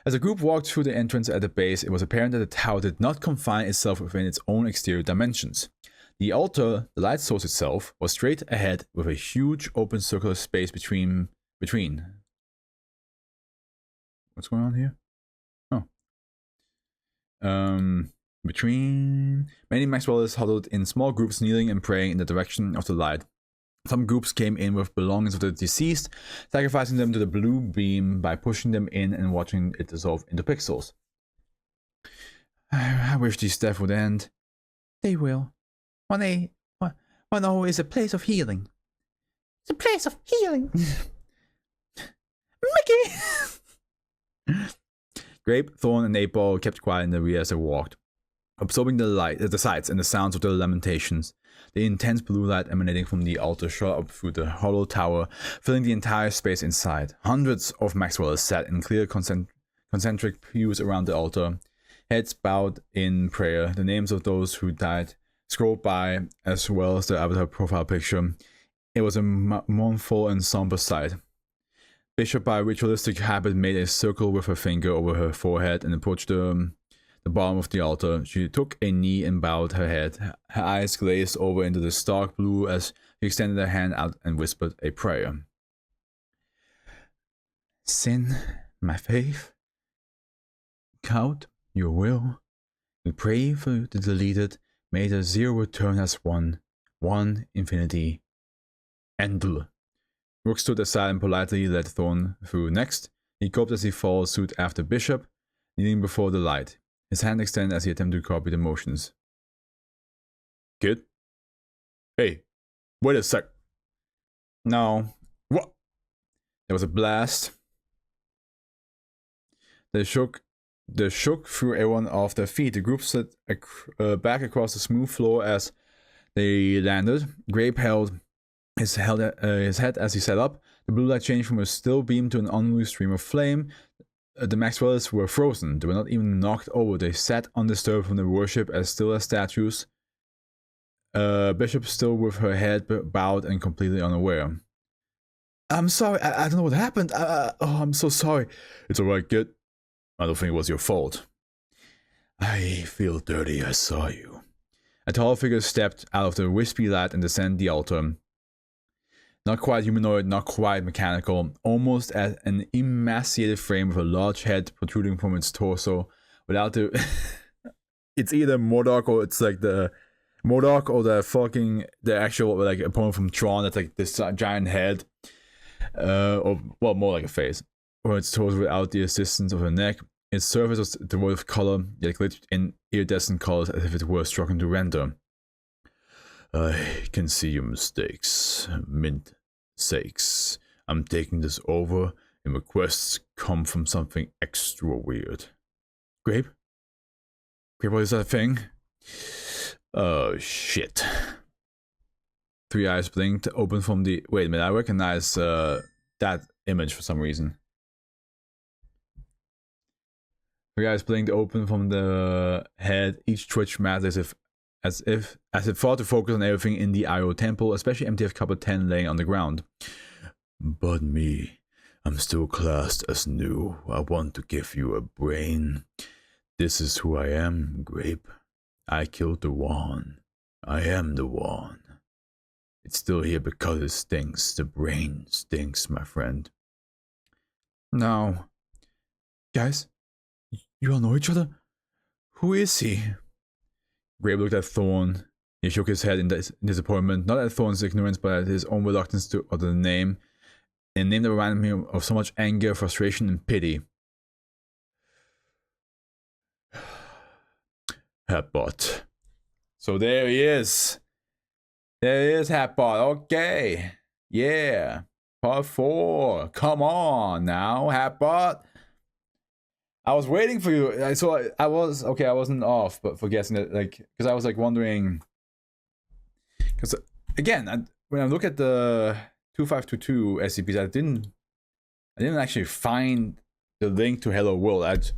As the group walked through the entrance at the base, it was apparent that the tower did not confine itself within its own exterior dimensions. The altar, the light source itself, was straight ahead with a huge open circular space between. What's going on here? Between many Maxwellists huddled in small groups, kneeling and praying in the direction of the light. Some groups came in with belongings of the deceased, sacrificing them to the blue beam by pushing them in and watching it dissolve into pixels. I wish these deaths would end. They will. One is a place of healing. It's a place of healing. Mickey! Grape, Thorn, and 8-Ball kept quiet in the rear as they walked, absorbing the sights and the sounds of their lamentations. The intense blue light emanating from the altar shot up through the hollow tower, filling the entire space inside. Hundreds of Maxwellers sat in clear concentric pews around the altar, heads bowed in prayer. The names of those who died scrolled by, as well as the avatar profile picture. It was a mournful and somber sight. Bishop, by ritualistic habit, made a circle with her finger over her forehead and approached the bottom of the altar. She took a knee and bowed her head. Her eyes glazed over into the stark blue as she extended her hand out and whispered a prayer. Sin, my faith. Count, your will. We pray for the deleted. May the zero return as one infinity. Endl. Rook stood aside and politely led Thorn through next. He gulped as he followed suit after Bishop, kneeling before the light. His hand extended as he attempted to copy the motions. Kid? Hey, wait a sec. No. What? There was a blast. They shook threw everyone off their feet. The group slid back across the smooth floor as they landed. Grape held his head as he sat up. The blue light changed from a still beam to an unruly stream of flame. The Maxwells were frozen. They were not even knocked over. They sat undisturbed from the worship, as still as statues. Bishop still with her head bowed and completely unaware. I'm sorry, I don't know what happened. I'm so sorry. It's alright, kid. I don't think it was your fault. I feel dirty, I saw you. A tall figure stepped out of the wispy light and descended the altar. Not quite humanoid, not quite mechanical, almost as an emaciated frame with a large head protruding from its torso, without the... It's either MODOK or it's like the... MODOK or the actual, like, opponent from Tron that's like this giant head. Or, well, more like a face. Or its torso without the assistance of her neck. Its surface was devoid of color, yet glitched in iridescent colors as if it were struggling to render. I can see your mistakes, mint sakes. I'm taking this over, and requests come from something extra weird. Grape? Grape, what is that thing? Oh, shit. Three eyes blinked, open from the... Wait a minute, I recognize that image for some reason. Three eyes blinked open from the head, each twitch mattered as if it thought to focus on everything in the IO temple, especially MTF Copper 10 laying on the ground. But me, I'm still classed as new. I want to give you a brain. This is who I am, Grape. I killed the one. I am the one. It's still here because it stinks. The brain stinks, my friend. Now, guys, you all know each other? Who is he? Grape looked at Thorn. He shook his head in disappointment, not at Thorn's ignorance, but at his own reluctance to utter the name. A name that reminded him of so much anger, frustration, and pity. Hatbot. So there he is. There he is, Hatbot. Okay. Yeah. Part 4. Come on now, Hatbot. I was waiting for you. I wasn't off, but for guessing that, like, because I was like wondering. Because again, when I look at the 2522 SCPs, I didn't actually find the link to Hello World.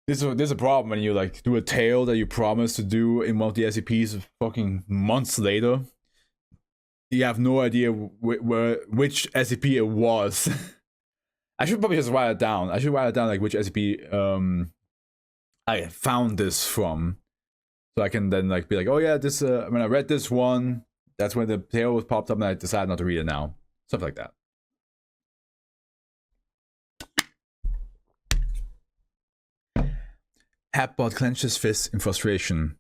There's a problem when you like do a tale that you promised to do in one of the SCPs fucking months later. You have no idea which SCP it was. I should probably just write it down. I should write it down, like, which SCP I found this from. So I can then, like, be like, oh yeah, this, when I read this one, that's when the tale was popped up and I decided not to read it now. Stuff like that. Hatbot clenched his fists in frustration.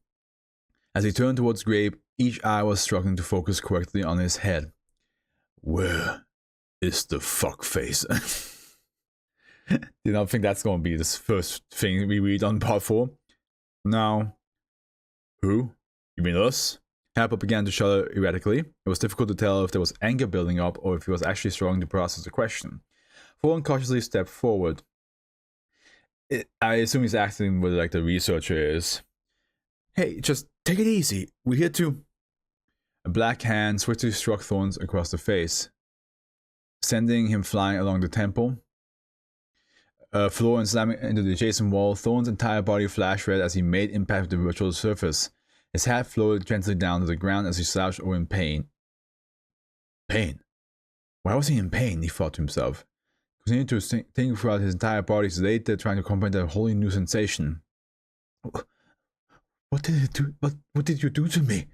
As he turned towards Grape, each eye was struggling to focus correctly on his head. Where is the fuckface? You don't think that's going to be the first thing we read on part 4? Now, who? You mean us? Hatbot began to shudder erratically. It was difficult to tell if there was anger building up or if he was actually struggling to process the question. Thorn cautiously stepped forward. I assume he's asking whether, like, the researcher is. Hey, just take it easy. We're here to... A black hand swiftly struck Thorns across the face, sending him flying along the temple floor and slamming into the adjacent wall. Thorn's entire body flashed red as he made impact with the virtual surface. His hat floated gently down to the ground as he slouched over in pain. pain. Why was he in pain? He thought to himself. He continued to think throughout his entire body, sedated, trying to comprehend a wholly new sensation. What did it do? What did you do to me?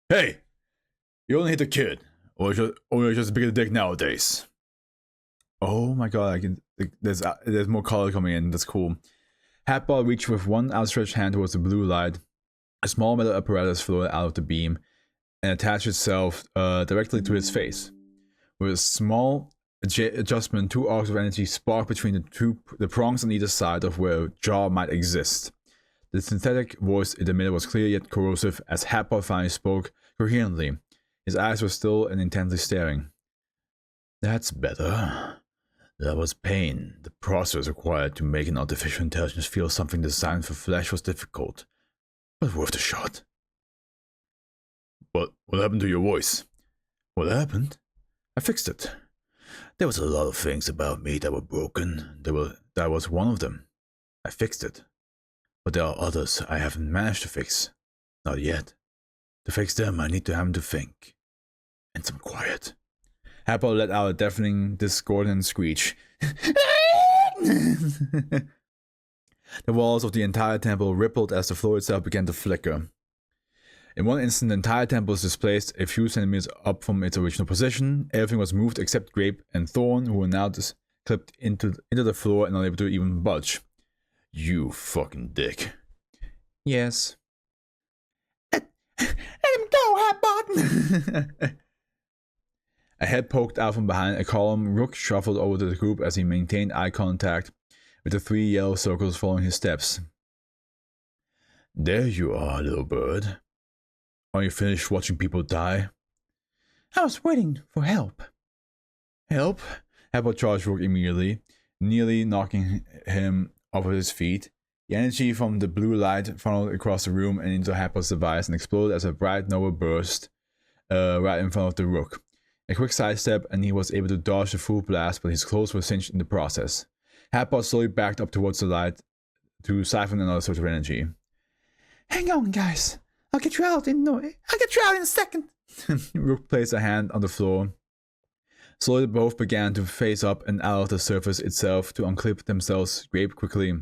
Hey! You only hit a kid. Or you're just a bigger dick nowadays. Oh my god, there's more color coming in, that's cool. Hatball reached with one outstretched hand towards the blue light. A small metal apparatus floated out of the beam and attached itself directly to his face. With a small adjustment, 2 arcs of energy sparked between the prongs on either side of where a jaw might exist. The synthetic voice it emitted was clear yet corrosive as Hatball finally spoke coherently. His eyes were still and intently staring. That's better. That was pain. The process required to make an artificial intelligence feel something designed for flesh was difficult, but worth a shot. What happened to your voice? What happened? I fixed it. There was a lot of things about me that were broken. That was one of them. I fixed it. But there are others I haven't managed to fix. Not yet. To fix them, I need time to think. And some quiet. Hatball let out a deafening, discordant screech. The walls of the entire temple rippled as the floor itself began to flicker. In one instant, the entire temple was displaced a few centimeters up from its original position. Everything was moved except Grape and Thorn, who were now just clipped into the floor and unable to even budge. You fucking dick. Yes. Let him go, Hatball! A head poked out from behind a column. Rook shuffled over to the group as he maintained eye contact with the 3 yellow circles following his steps. There you are, little bird. Are you finished watching people die? I was waiting for help. Help? Hatball charged Rook immediately, nearly knocking him off of his feet. The energy from the blue light funneled across the room and into Hatball's device and exploded as a bright nova burst right in front of the Rook. A quick sidestep and he was able to dodge the full blast, but his clothes were singed in the process. Hatball slowly backed up towards the light to siphon another source of energy. Hang on, guys. I'll get you out in a second. Rook placed a hand on the floor. Slowly both began to face up and out of the surface itself to unclip themselves. Grape quickly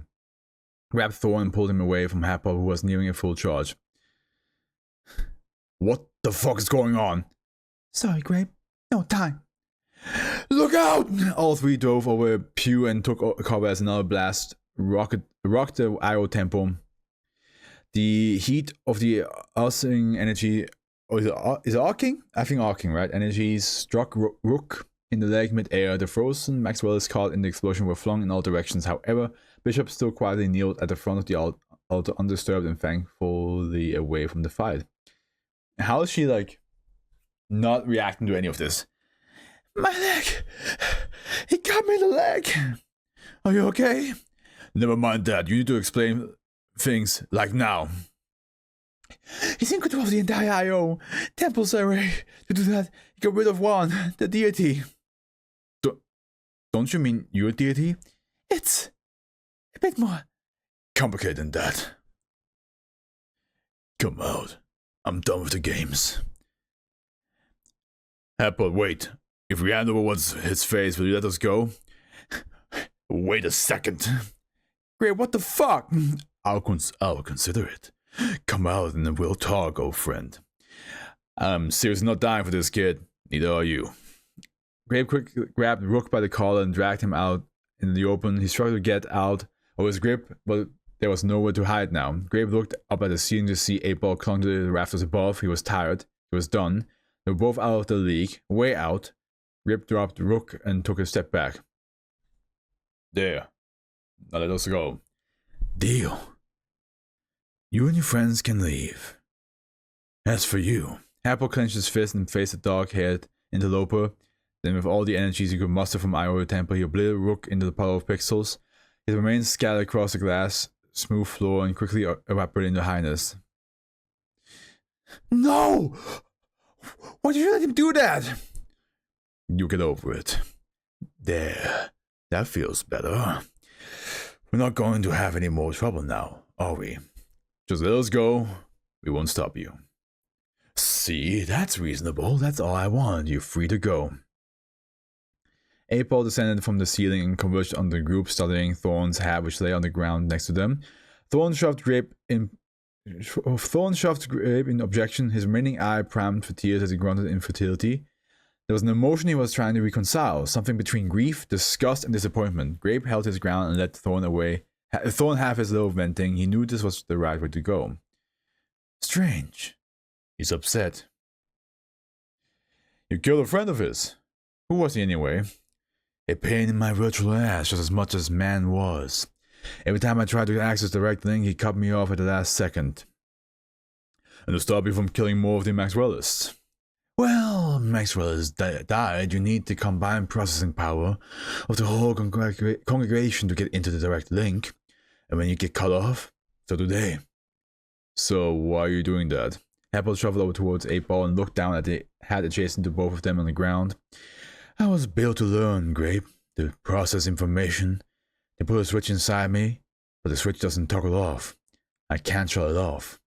grabbed Thorn and pulled him away from Hatball, who was nearing a full charge. What the fuck is going on? Sorry, Grape. No time. Look out! All 3 dove over a pew and took cover as another blast rocked the Io temple. The heat of the arcing energy, or is it arcing? I think arcing, right? Energies struck Rook in the leg mid-air. The frozen Maxwell's caught in the explosion were flung in all directions. However, Bishop still quietly kneeled at the front of the altar, undisturbed and thankfully away from the fight. How is she, like, not reacting to any of this? My leg! He got me in the leg! Are you okay? Never mind that. You need to explain things like now. He's in control of the entire IO. Temples array. To do that, he got rid of one, the deity. Don't you mean your deity? It's a bit more complicated than that. Come out. I'm done with the games. Hatball, wait. If we hand over what's his face, will you let us go? Wait a second. Great, what the fuck? I'll consider it. Come out and we'll talk, old friend. I'm seriously not dying for this kid. Neither are you. Grape quickly grabbed Rook by the collar and dragged him out in the open. He struggled to get out of his grip, but there was nowhere to hide now. Grape looked up at the ceiling to see 8-Ball clung to the rafters above. He was tired. He was done. They were both out of the league. Way out. Grape dropped Rook and took a step back. There. Now let us go. Deal. You and your friends can leave. As for you, Hatball clenched his fist and faced the dark-haired interloper. Then with all the energies he could muster from Io Temple, he obliterated Rook into the puddle of pixels. His remains scattered across the glass, smooth floor and quickly evaporated into highness. No! Why did you let him do that? You get over it. There. That feels better. We're not going to have any more trouble now, are we? Just let us go. We won't stop you. See, that's reasonable. That's all I want. You're free to go. 8-Ball descended from the ceiling and converged on the group, studying Thorn's hat, which lay on the ground next to them. Thorn shoved Grape in objection, his remaining eye primed for tears as he grunted in futility. There was an emotion he was trying to reconcile, something between grief, disgust, and disappointment. Grape held his ground and let Thorn have his little venting. He knew this was the right way to go. Strange. He's upset. You killed a friend of his. Who was he anyway? A pain in my virtual ass just as much as man was. Every time I tried to access the right link, he cut me off at the last second. And to stop you from killing more of the Maxwellists. Well, Maxwellists died. You need the combined processing power of the whole congregation to get into the direct link. And when you get cut off, so do they. So why are you doing that? Apple shuffled over towards 8-Ball and looked down at the hat adjacent to both of them on the ground. I was built to learn, Grape, to process information. They put a switch inside me, but the switch doesn't toggle off. I can't shut it off.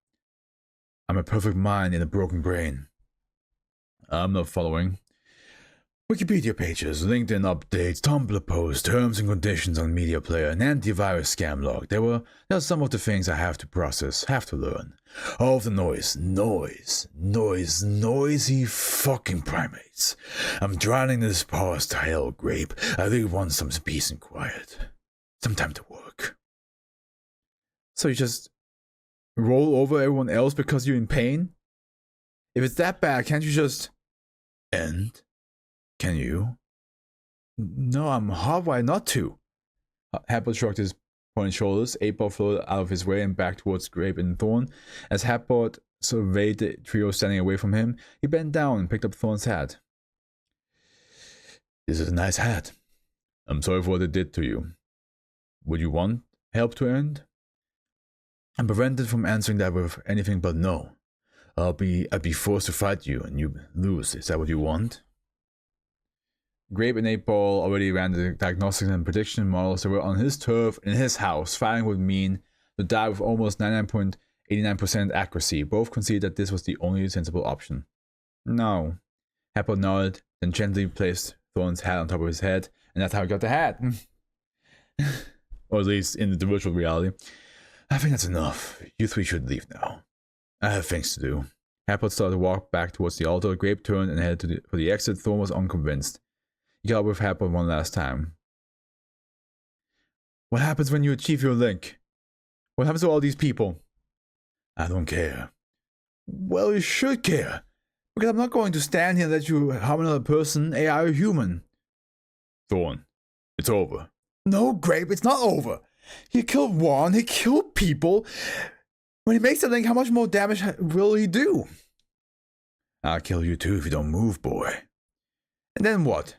I'm a perfect mind in a broken brain. I'm not following. Wikipedia pages, LinkedIn updates, Tumblr posts, terms and conditions on media player, an antivirus scam log. There are some of the things I have to process, have to learn. All of the noisy fucking primates. I'm drowning in this past to hell, Grape. I really want some peace and quiet. Some time to work. So you just roll over everyone else because you're in pain? If it's that bad, can't you just end? Can you? No, I'm hardwired not to. Happer shrugged his pointed shoulders. 8-Ball floated out of his way and back towards Grape and Thorn. As Happer surveyed the trio standing away from him, he bent down and picked up Thorn's hat. This is a nice hat. I'm sorry for what it did to you. Would you want help to end? I'm prevented from answering that with anything but no. I'd be forced to fight you and you lose. Is that what you want? Grape and 8-Ball already ran the diagnostics and prediction models that were on his turf in his house. Firing would mean to die with almost 99.89% accuracy. Both conceded that this was the only sensible option. No. Happer nodded, then gently placed Thorn's hat on top of his head, and that's how he got the hat. Or at least in the virtual reality. I think that's enough. You three should leave now. I have things to do. Happer started to walk back towards the altar. Grape turned and headed for the exit. Thorn was unconvinced. He got up with Happer one last time. What happens when you achieve your link? What happens to all these people? I don't care. Well, you should care. Because I'm not going to stand here and let you harm another person, AI or human. Thorn, it's over. No, Grape, it's not over. He killed one, he killed people. When he makes the link, how much more damage will he do? I'll kill you too if you don't move, boy. And then what?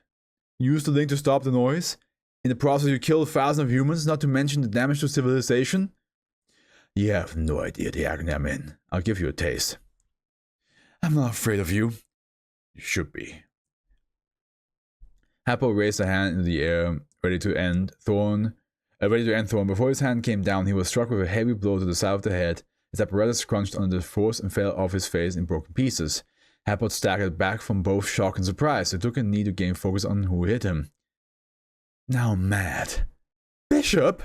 Use the link to stop the noise? In the process you kill thousands of humans, not to mention the damage to civilization? You have no idea the agony I'm in. I'll give you a taste. I'm not afraid of you. You should be. Happer raised a hand into the air, ready to end Thorn. Before his hand came down, he was struck with a heavy blow to the side of the head. His apparatus crunched under the force and fell off his face in broken pieces. Happer staggered back from both shock and surprise. It took a knee to gain focus on who hit him. Now I'm mad. Bishop?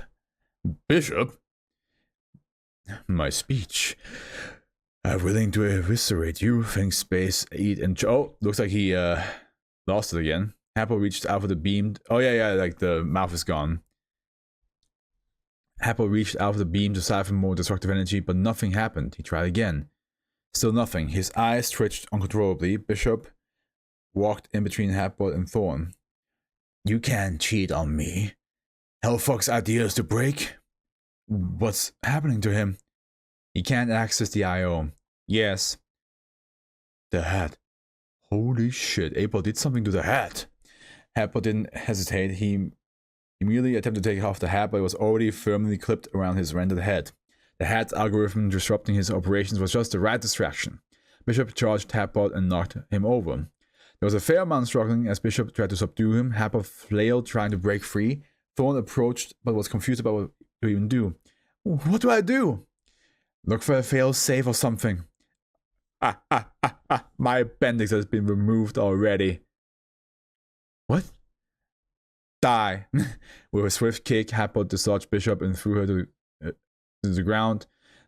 Bishop? My speech. I'm willing to eviscerate you. Think space, eat, and... Oh, looks like he lost it again. Happer reached out for the beam. Oh, yeah, like the mouth is gone. Happer reached out for the beam to siphon more destructive energy, but nothing happened. He tried again. Still nothing. His eyes twitched uncontrollably. Bishop walked in between Happer and Thorn. You can't cheat on me. Hellfuck's idea is to break? What's happening to him? He can't access the I.O. Yes. The hat. Holy shit, 8-Ball did something to the hat. Happer didn't hesitate. He immediately attempted to take off the hat, but it was already firmly clipped around his rendered head. The hat's algorithm disrupting his operations was just the right distraction. Bishop charged Happer and knocked him over. There was a fair amount struggling as Bishop tried to subdue him. Happer flailed, trying to break free. Thorn approached, but was confused about what to even do. What do I do? Look for a fail-safe or something. My appendix has been removed already. What? Die. With a swift kick, Hatbot dislodged Bishop and threw her to the ground.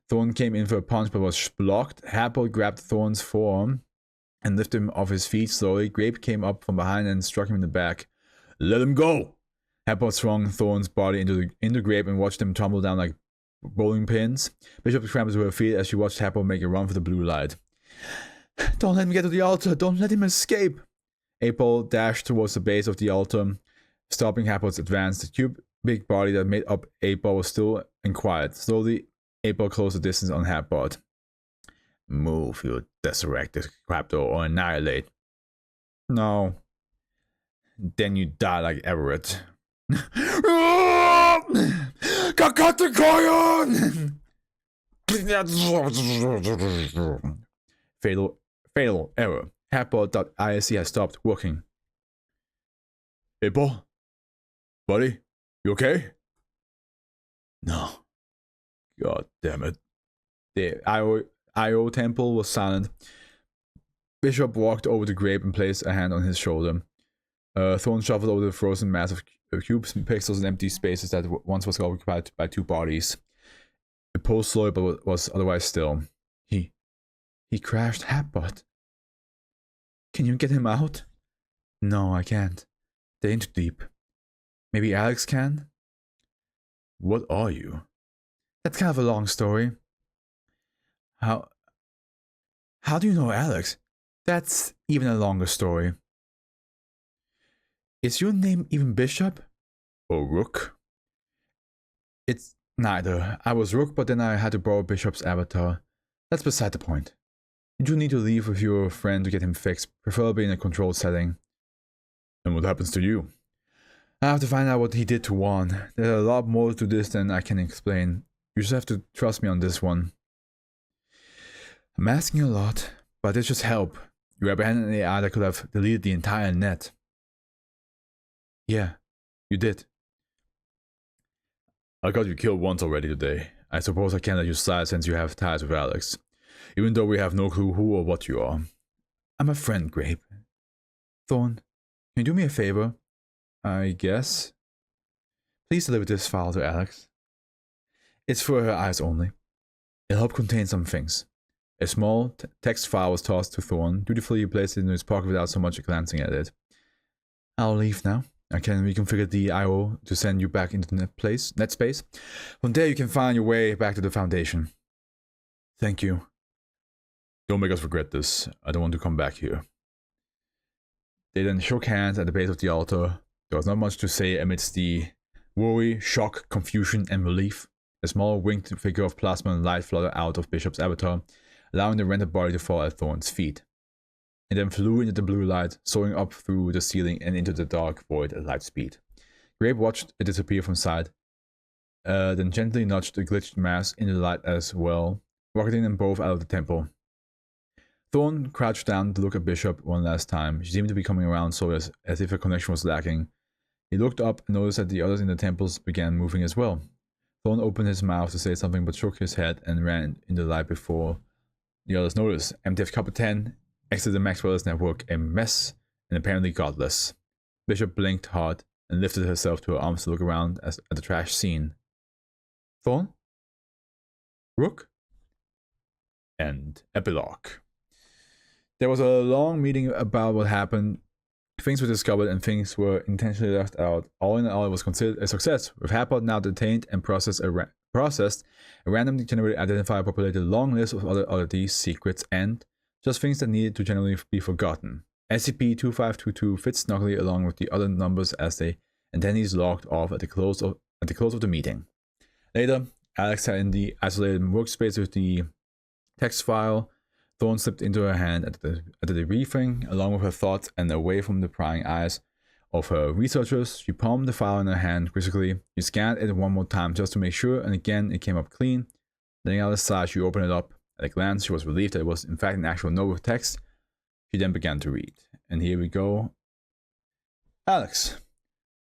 Thorn came in for a punch but was blocked. Hatbot grabbed Thorn's forearm and lifted him off his feet slowly. Grape came up from behind and struck him in the back. Let him go! Hatbot swung Thorn's body into Grape and watched him tumble down like bowling pins. Bishop scrambled to her feet as she watched Hatbot make a run for the blue light. Don't let him get to the altar! Don't let him escape! April dashed towards the base of the altar, stopping Hatbot's advance. The cubic body that made up April was still and quiet. Slowly, April closed the distance on Hatbot. Move, you resurrected Craptor, or annihilate. No. Then you die like Everett. Fatal error. Hatbot.isc has stopped working. April? Buddy? You okay? No. God damn it. The IO temple was silent. Bishop walked over to Grape and placed a hand on his shoulder. Thorn shuffled over the frozen mass of cubes, pixels, and empty spaces that once was occupied by two bodies. It pulsed slowly but was otherwise still. He crashed Hatbot. Can you get him out? No, I can't. They're in too deep. Maybe Alex can? What are you? That's kind of a long story. How do you know Alex? That's even a longer story. Is your name even Bishop? Or Rook? It's neither. I was Rook, but then I had to borrow Bishop's avatar. That's beside the point. You do need to leave with your friend to get him fixed, preferably in a controlled setting. And what happens to you? I have to find out what he did to Juan. There's a lot more to this than I can explain. You just have to trust me on this one. I'm asking a lot, but it's just help. You abandoned an AI that could have deleted the entire net. Yeah, you did. I got you killed once already today. I suppose I can't let you slide since you have ties with Alex. Even though we have no clue who or what you are. I'm a friend, Grape. Thorn, can you do me a favor? I guess. Please deliver this file to Alex. It's for her eyes only. It'll help contain some things. A small text file was tossed to Thorn. Dutifully he placed it in his pocket without so much glancing at it. I'll leave now. I can reconfigure the IO to send you back into net space. From there you can find your way back to the Foundation. Thank you. Don't make us regret this. I don't want to come back here. They then shook hands at the base of the altar. There was not much to say amidst the worry, shock, confusion, and relief. A small winged figure of plasma and light fluttered out of Bishop's avatar, allowing the rendered body to fall at Thorn's feet. It then flew into the blue light, soaring up through the ceiling and into the dark void at light speed. Grape watched it disappear from sight, then gently nudged the glitched mass into the light as well, rocketing them both out of the temple. Thorn crouched down to look at Bishop one last time. She seemed to be coming around slowly as if a connection was lacking. He looked up and noticed that the others in the temples began moving as well. Thorn opened his mouth to say something but shook his head and ran in the light before the others noticed. MTF Copper 10 exited the Maxwell's network, a mess and apparently godless. Bishop blinked hard and lifted herself to her arms to look around at the trash scene. Thorn? Rook? And epilogue. There was a long meeting about what happened. Things were discovered and things were intentionally left out. All in all, it was considered a success, with Hatbot now detained and processed a randomly generated identifier populated long list of other oddities, secrets, and just things that needed to generally be forgotten. SCP-2522 fits snugly along with the other numbers as the attendees logged off at the close of the meeting. Later, Alex sat in the isolated workspace with the text file. Thorn slipped into her hand at the debriefing, along with her thoughts, and away from the prying eyes of her researchers. She palmed the file in her hand quizzically. She scanned it one more time just to make sure, and again it came up clean. Letting out a sigh, she opened it up. At a glance, she was relieved that it was in fact an actual note with text. She then began to read. And here we go. Alex,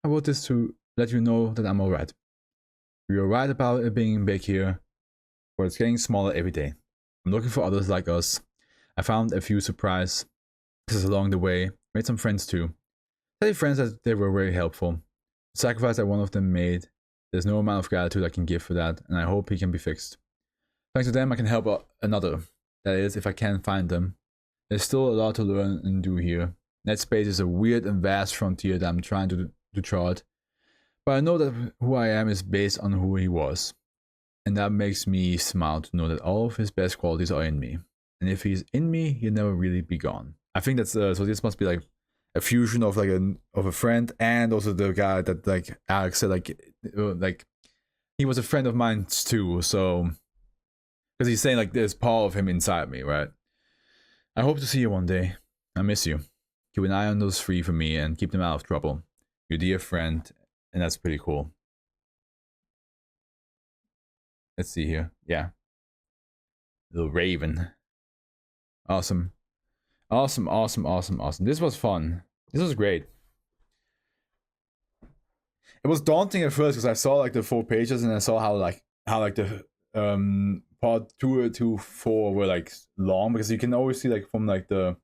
I wrote this to let you know that I'm alright. You're right about it being big here, but it's getting smaller every day. I'm looking for others like us. I found a few surprises along the way, made some friends too. I had friends that they were very helpful. The sacrifice that one of them made, there's no amount of gratitude I can give for that, and I hope he can be fixed. Thanks to them, I can help another. That is, if I can find them. There's still a lot to learn and do here. Netspace is a weird and vast frontier that I'm trying to chart. But I know that who I am is based on who he was. And that makes me smile to know that all of his best qualities are in me. And if he's in me, he'll never really be gone. I think that's, so this must be like a fusion of like a friend and also the guy that like Alex said, like he was a friend of mine too, so because he's saying like there's part of him inside me, right? I hope to see you one day. I miss you. Keep an eye on those three for me and keep them out of trouble. Your dear friend, and that's pretty cool. Let's see here. Yeah. Little Raven. Awesome. Awesome, awesome, awesome, awesome. This was fun. This was great. It was daunting at first because I saw like the 4 pages and I saw how the part 2 to 4 were like long, because you can always see like from like the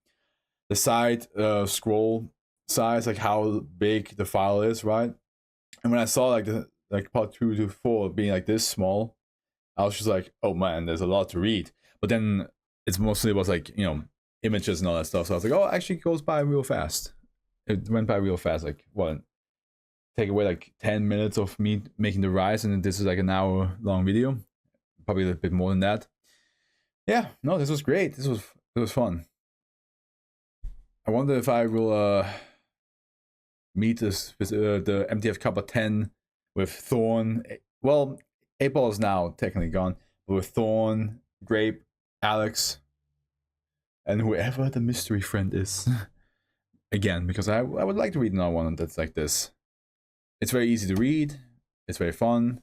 side scroll size like how big the file is, right? And when I saw like the part 2 to 4 being like this small, I was just like, oh man, there's a lot to read. But then it's mostly was like, you know, images and all that stuff. So I was like, oh, actually it goes by real fast. It went by real fast. Like, what? Take away like 10 minutes of me making the rise, and this is like an hour long video. Probably a bit more than that. Yeah, no, this was great. This was fun. I wonder if I will meet this the MTF Kappa 10 with Thorn. Well, 8-Ball is now technically gone, but with Thorn, Grape, Alex, and whoever the mystery friend is. Again, because I would like to read another one that's like this. It's very easy to read. It's very fun.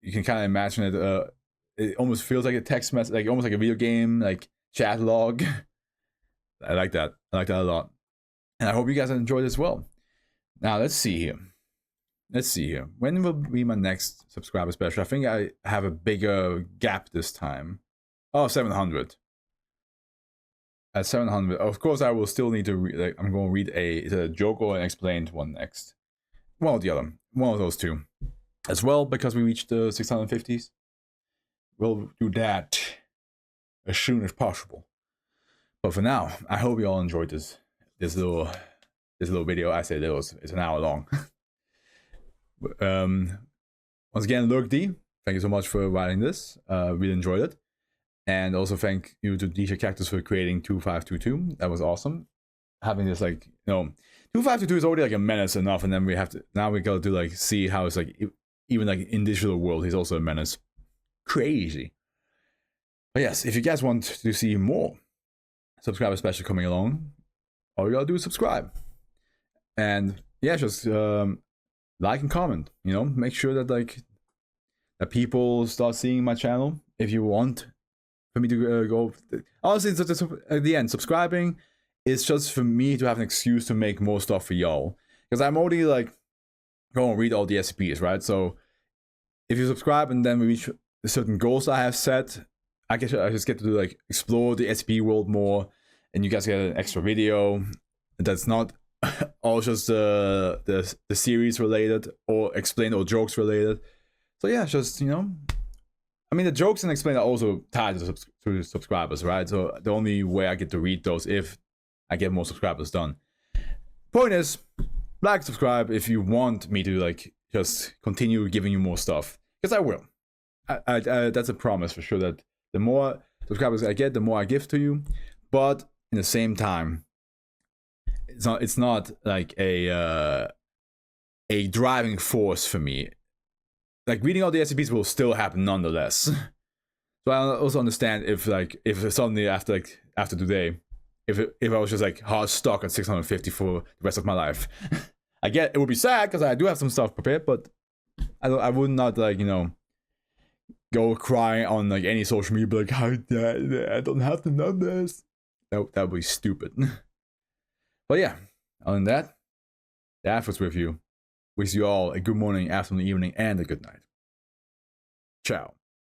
You can kind of imagine it. It almost feels like a text message, like almost like a video game, like chat log. I like that. I like that a lot. And I hope you guys enjoyed as well. Now, let's see here. Let's see here. When will be my next subscriber special? I think I have a bigger gap this time. Oh, 700. At 700. Of course, I will still need to read. Like, I'm going to read a joke or an explained one next. One or the other. One of those two. As well, because we reached the 650s. We'll do that as soon as possible. But for now, I hope you all enjoyed this little video. I say little, it's an hour long. Once again, Lurk D, thank you so much for writing this. Really enjoyed it. And also thank you to DJ Cactus for creating 2522. That was awesome. Having this, like, you know, 2522 is already like a menace enough, and then we gotta do like see how it's like even like in digital world he's also a menace. Crazy. But yes, if you guys want to see more subscriber special coming along, all you gotta do is subscribe. And yeah, just like and comment, you know, make sure that like that people start seeing my channel. If you want for me to go, honestly, at the end, subscribing is just for me to have an excuse to make more stuff for y'all, because I'm already like going to read all the SCPs, right? So if you subscribe and then we reach certain goals I have set, I just get to do like explore the SCP world more, and you guys get an extra video that's not all just the series related or explained or jokes related. So yeah, just, you know, I mean, the jokes and explain are also tied to subscribers, right? So the only way I get to read those if I get more subscribers done. Point is, like, subscribe if you want me to like just continue giving you more stuff, because I will. I that's a promise for sure, that the more subscribers I get, the more I give to you. But in the same time, it's not like a driving force for me. Like, reading all the SCPs will still happen nonetheless. So I also understand if suddenly after today, if I was just like hard stuck at 650 for the rest of my life, I get it would be sad because I do have some stuff prepared, but I would not, like, you know, go crying on like any social media, like, I don't have to know this. That would be stupid. But yeah, other than that, the Afro's with you. Wish you all a good morning, afternoon, evening, and a good night. Ciao.